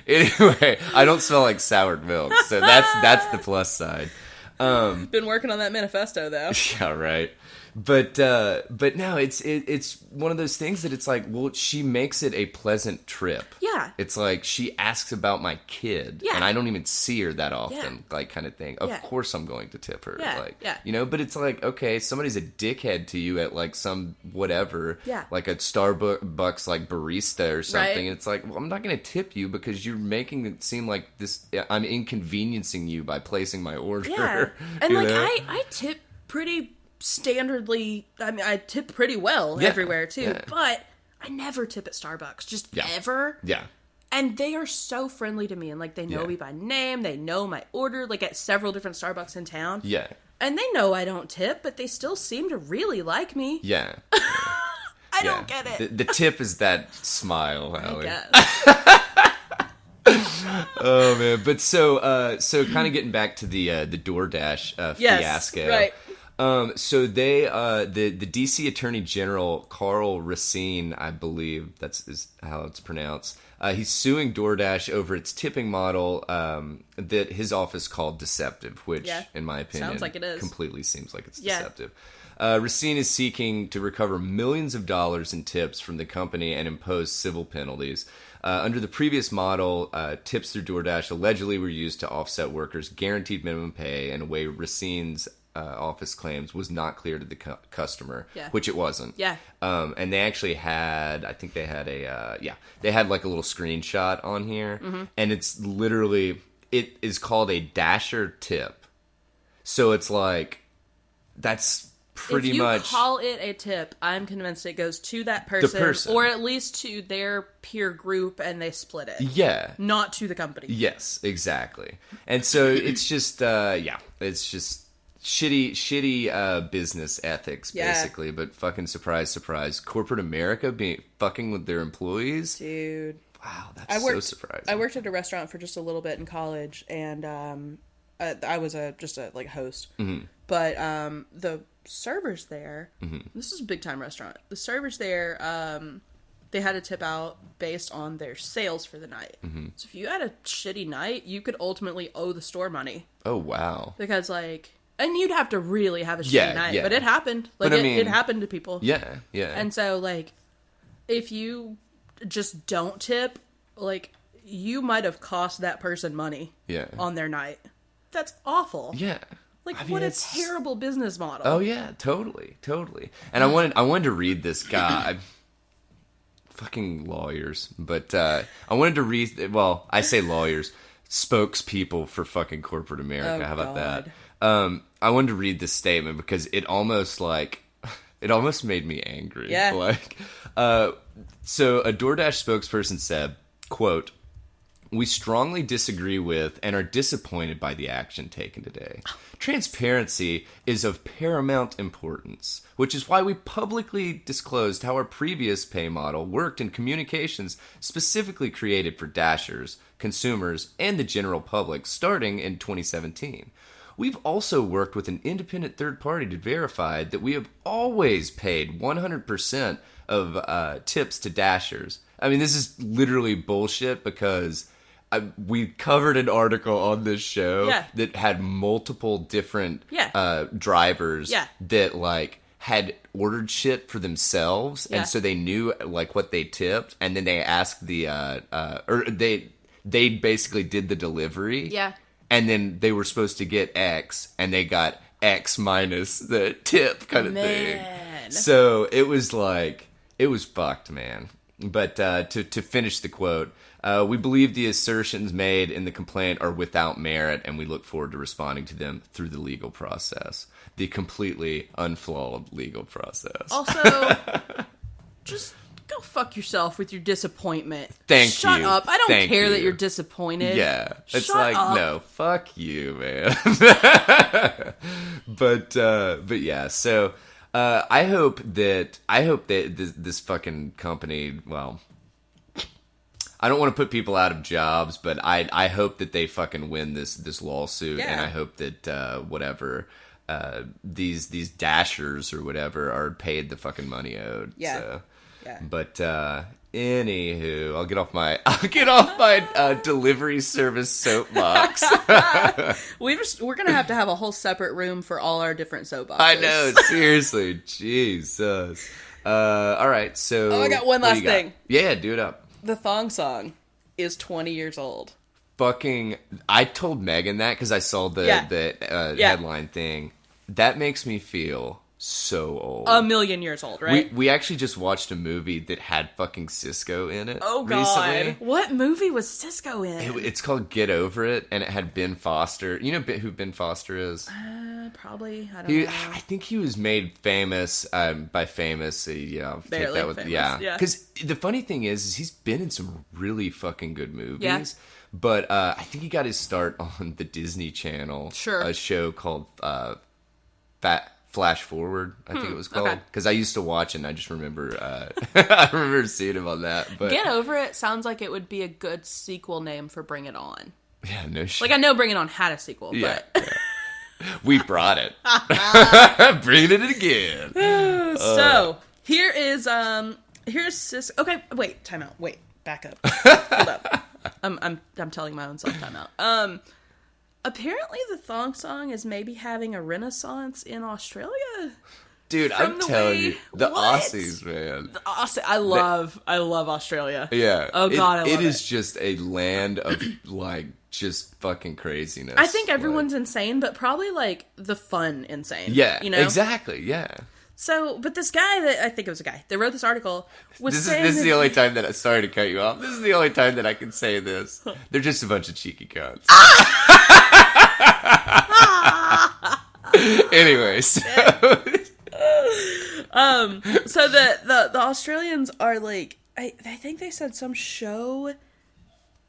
anyway, I don't smell like soured milk, so that's the plus side. Been working on that manifesto though. Yeah, right. But no, it's one of those things that it's like, well, she makes it a pleasant trip. Yeah. It's like she asks about my kid, and I don't even see her that often, like kind of thing. Of course I'm going to tip her, but it's like, okay, somebody's a dickhead to you at like some whatever, like a Starbucks like barista or something. And it's like, well, I'm not going to tip you because you're making it seem like this. I'm inconveniencing you by placing my order. Yeah, and like I tip pretty standardly. I mean, I tip pretty well everywhere too, but I never tip at Starbucks, just ever. Yeah. And they are so friendly to me, and like they know me by name, they know my order, like at several different Starbucks in town. Yeah. And they know I don't tip, but they still seem to really like me. Yeah. I don't get it. The tip is that smile, Allie. I guess. Oh man, but so kind of getting back to the DoorDash fiasco. Right. So they the DC Attorney General Carl Racine, I believe is how it's pronounced. He's suing DoorDash over its tipping model that his office called deceptive, which, in my opinion, sounds like it is. Completely seems like it's deceptive. Racine is seeking to recover millions of dollars in tips from the company and impose civil penalties. Under the previous model, tips through DoorDash allegedly were used to offset workers' guaranteed minimum pay in a way Racine's office claims was not clear to the customer, which it wasn't. Yeah. And they actually had, I think they had they had like a little screenshot on here, and it's literally, it is called a Dasher tip. So it's like, that's pretty much. If you call it a tip, I'm convinced it goes to that person, or at least to their peer group, and they split it. Yeah. Not to the company. Yes, exactly. And so it's just, it's just shitty business ethics, basically. But fucking surprise, surprise, corporate America fucking with their employees. Dude. Wow, that's so surprising. I worked at a restaurant for just a little bit in college, and I was just a host. Mm-hmm. But the servers there, this is a big time restaurant. The servers there, they had a tip out based on their sales for the night. Mm-hmm. So if you had a shitty night, you could ultimately owe the store money. Oh wow! Because like, and you'd have to really have a shitty night, but it happened. Like it happened to people. Yeah, yeah. And so like, if you just don't tip, like you might have cost that person money. On their night. That's awful. Yeah. Like, what a terrible business model. Oh, yeah, totally. And I wanted to read this guy. Fucking lawyers. But I wanted to read, well, I say lawyers, spokespeople for fucking corporate America. How about that? I wanted to read this statement because it almost made me angry. Yeah. Like, so a DoorDash spokesperson said, quote, "We strongly disagree with and are disappointed by the action taken today. Transparency is of paramount importance, which is why we publicly disclosed how our previous pay model worked in communications specifically created for Dashers, consumers, and the general public starting in 2017. We've also worked with an independent third party to verify that we have always paid 100% of tips to Dashers." I mean, this is literally bullshit because we covered an article on this show that had multiple different drivers that like had ordered shit for themselves, and so they knew like what they tipped, and then they asked the or they basically did the delivery, and then they were supposed to get X, and they got X minus the tip kind of thing. So it was like, it was fucked, man. But to finish the quote, we believe the assertions made in the complaint are without merit, and we look forward to responding to them through the legal process. The completely unflawed legal process. Also, just go fuck yourself with your disappointment. Shut up. I don't care that you're disappointed. Yeah. It's like, no, fuck you, man. But yeah, so I hope that this fucking company, well, I don't want to put people out of jobs, but I hope that they fucking win this lawsuit, and I hope that whatever these Dashers or whatever are paid the fucking money owed. Yeah. So, Yeah. But anywho, I'll get off my delivery service soapbox. We're gonna have to have a whole separate room for all our different soapboxes. I know, seriously, Jesus. All right, so I got one last thing. Yeah, do it up. The thong song is 20 years old. I told Megan that because I saw the headline thing. That makes me feel so old. A million years old, right? We actually just watched a movie that had fucking Cisco in it. Oh God! Recently. What movie was Cisco in? It's called Get Over It, and it had Ben Foster. You know who Ben Foster is? Probably. I don't know. I think he was made famous by famous. Barely take that with famous. yeah. Yeah. Because the funny thing is he's been in some really fucking good movies. Yeah. But I think he got his start on the Disney Channel. Sure. A show called Flash Forward, I think it was called. Because I used to watch it, and I just remember I remember seeing him on that. But Get Over It sounds like it would be a good sequel name for Bring It On. yeah, no shit. Like, I know Bring It On had a sequel, Yeah, but... yeah. We brought it. Bringing it again. So, here's Cisco... Okay, wait, time out. Wait, back up. Hold up. I'm telling my own self time out. Apparently the thong song is maybe having a renaissance in Australia. Dude, I'm telling you, the what? Aussies, man. The Aussie, I love Australia. Yeah. Oh God, I love it. It is just a land of like just fucking craziness. I think everyone's insane, but probably like the fun insane. Yeah, you know exactly. Yeah. So, but this guy I think it was a guy that wrote this article was saying this is the only time that sorry to cut you off. This is the only time that I can say this. They're just a bunch of cheeky cunts. Anyways, so the Australians are like I think they said some show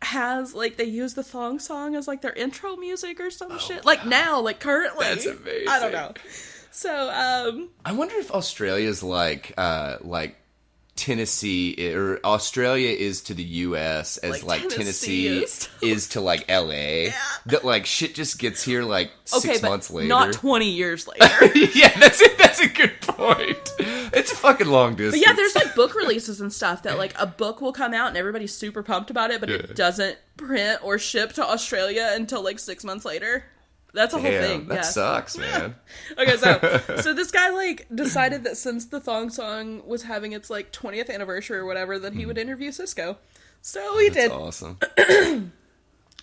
has like they use the thong song as like their intro music or some shit. Like now, like currently. That's amazing. I don't know. So, I wonder if Australia's like Tennessee, or Australia is to the U.S. as like Tennessee is to like L.A. Yeah. That like shit just gets here like 6 months later. Not 20 years later. Yeah, that's it. That's a good point. It's a fucking long distance. But yeah, there's like book releases and stuff that like a book will come out and everybody's super pumped about it, but it doesn't print or ship to Australia until like 6 months later. That's a whole thing. That sucks, man. Okay, so this guy like decided that since the thong song was having its like 20th anniversary or whatever, that he would interview Cisco. So he did. That's awesome.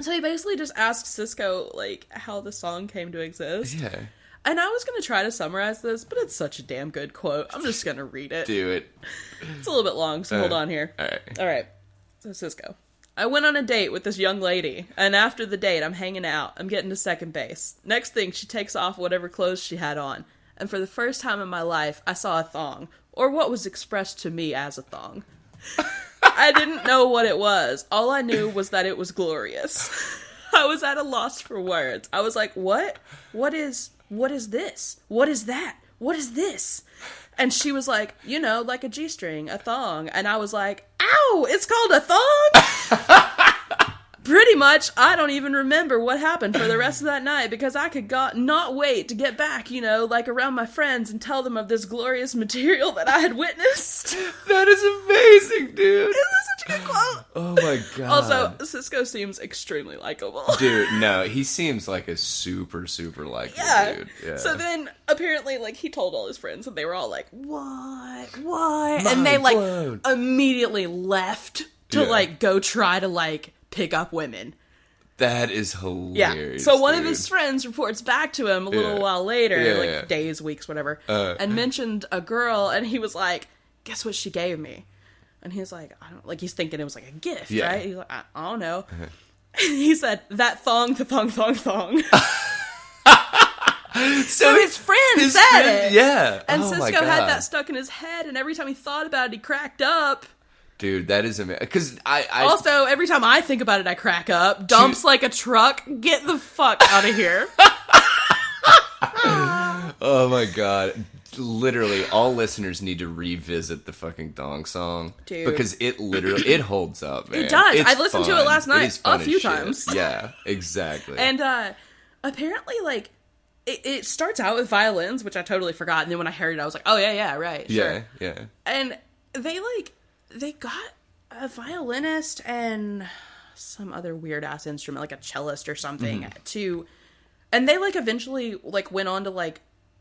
So he basically just asked Cisco like how the song came to exist. Yeah. And I was gonna try to summarize this, but it's such a damn good quote. I'm just gonna read it. Do it. It's a little bit long, so hold on here. All right. So Cisco. I went on a date with this young lady, and after the date, I'm hanging out. I'm getting to second base. Next thing, she takes off whatever clothes she had on. And for the first time in my life, I saw a thong, or what was expressed to me as a thong. I didn't know what it was. All I knew was that it was glorious. I was at a loss for words. I was like, what? What is this? What is that? What is this? And she was like, you know, like a G-string, a thong. And I was like, ow, it's called a thong? Pretty much, I don't even remember what happened for the rest of that night because I could not wait to get back, you know, like around my friends and tell them of this glorious material that I had witnessed. That is amazing, dude. Isn't that such a good quote? Oh my god. Also, Cisco seems extremely likable. Dude, no, he seems like a super, super likable dude. Yeah. So then, apparently, like, he told all his friends and they were all like, what? Mind and they, like, blown. immediately left to, like, go try to, like, pick up women. That is hilarious. Yeah. So one of his friends reports back to him a little while later, days, weeks, whatever, and mentioned a girl, and he was like, guess what she gave me? And he was like, I don't, like, he's thinking it was like a gift, right? He's like, I don't know. He said, that thong, the thong. So his friend said it. Yeah. And Cisco had that stuck in his head, and every time he thought about it, he cracked up. Dude, that is amazing. Because I also, every time I think about it, I crack up. Dumps like a truck. Get the fuck out of here. Oh my god. Literally, all listeners need to revisit the fucking thong song. Dude. Because it holds up, man. It does. It's I listened to it last night a few times. Yeah, exactly. And apparently, like, it starts out with violins, which I totally forgot. And then when I heard it, I was like, oh, yeah, right, sure. Yeah. And they got a violinist and some other weird ass instrument, like a cellist or something, and they like eventually like went on to like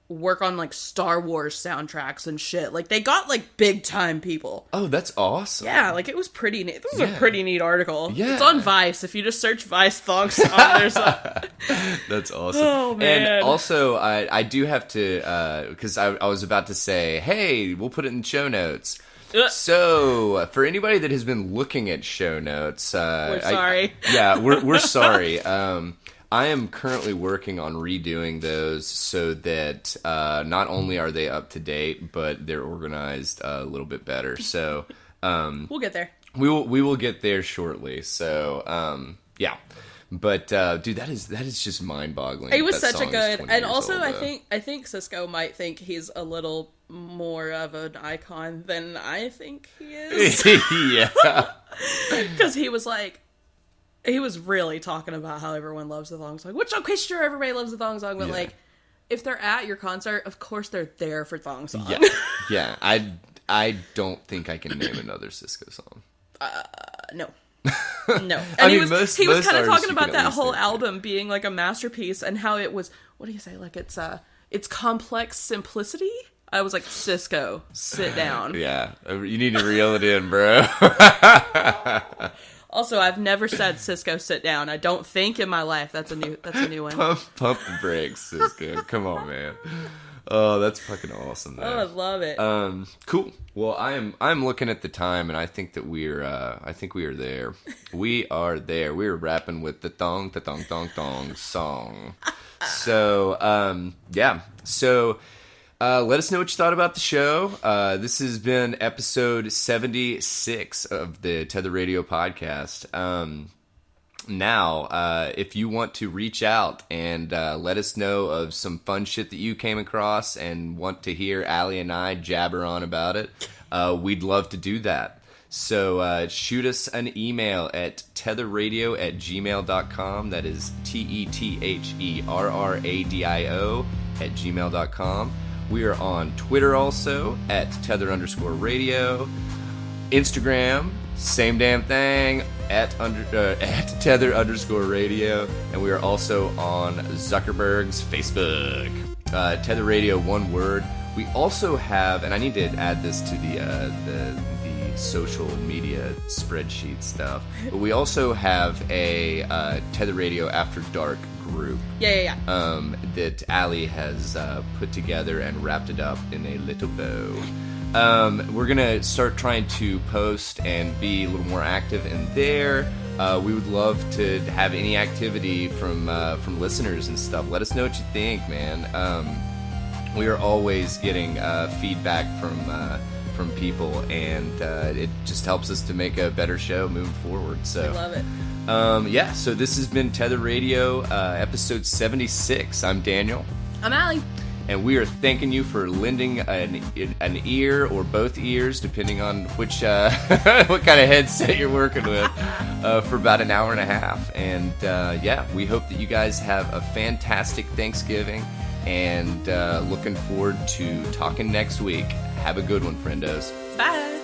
work on like Star Wars soundtracks and shit. Like they got like big time people. Oh, that's awesome. Yeah, like it was pretty neat. This was a pretty neat article. Yeah. It's on Vice. If you just search Vice thong song, there's That's awesome. Oh, man. And also, I do have to, because I was about to say, hey, we'll put it in show notes. So, for anybody that has been looking at show notes, we're sorry. We're sorry. I am currently working on redoing those so that not only are they up to date, but they're organized a little bit better. So we'll get there. We will get there shortly. So yeah, but dude, that is just mind boggling. It was such a good, and also I think Cisco might think he's a little more of an icon than I think he is. Yeah, because he was like. He was really talking about how everyone loves the thong song. Which, okay, sure, everybody loves the thong song, but, like, if they're at your concert, of course they're there for thong song. Yeah. I don't think I can name another Cisco song. No. No. And he was kind of talking about that whole album being, like, a masterpiece and how it was, what do you say, like, it's complex simplicity? I was like, Cisco, sit down. Yeah, you need to reel it in, bro. Also, I've never said Cisco sit down. I don't think in my life. That's a new one. Pump the brakes, Cisco. Come on, man. Oh, that's fucking awesome, man. Oh, I love it. Cool. Well, I'm looking at the time, and I think that we are there. We are there. We are rapping with the thong song. So, yeah. So. Let us know what you thought about the show. This has been episode 76 of the Tether Radio podcast. Now, if you want to reach out and let us know of some fun shit that you came across and want to hear Allie and I jabber on about it, we'd love to do that. So shoot us an email at tetherradio@gmail.com. That is TETHERRADIO@gmail.com. We are on Twitter also at Tether_radio. Instagram, same damn thing, at Tether_radio. And we are also on Zuckerberg's Facebook. Tether Radio, one word. We also have, and I need to add this to the social media spreadsheet stuff, but we also have a Tether Radio After Dark group. Yeah. That Allie has put together and wrapped it up in a little bow. We're gonna start trying to post and be a little more active in there. We would love to have any activity from listeners and stuff. Let us know what you think, man. We are always getting feedback from people, and it just helps us to make a better show moving forward. So I love it. Yeah, so this has been Tether Radio, episode 76. I'm Daniel. I'm Allie. And we are thanking you for lending an ear or both ears, depending on which what kind of headset you're working with, for about an hour and a half. And yeah, we hope that you guys have a fantastic Thanksgiving, and looking forward to talking next week. Have a good one, friendos. Bye.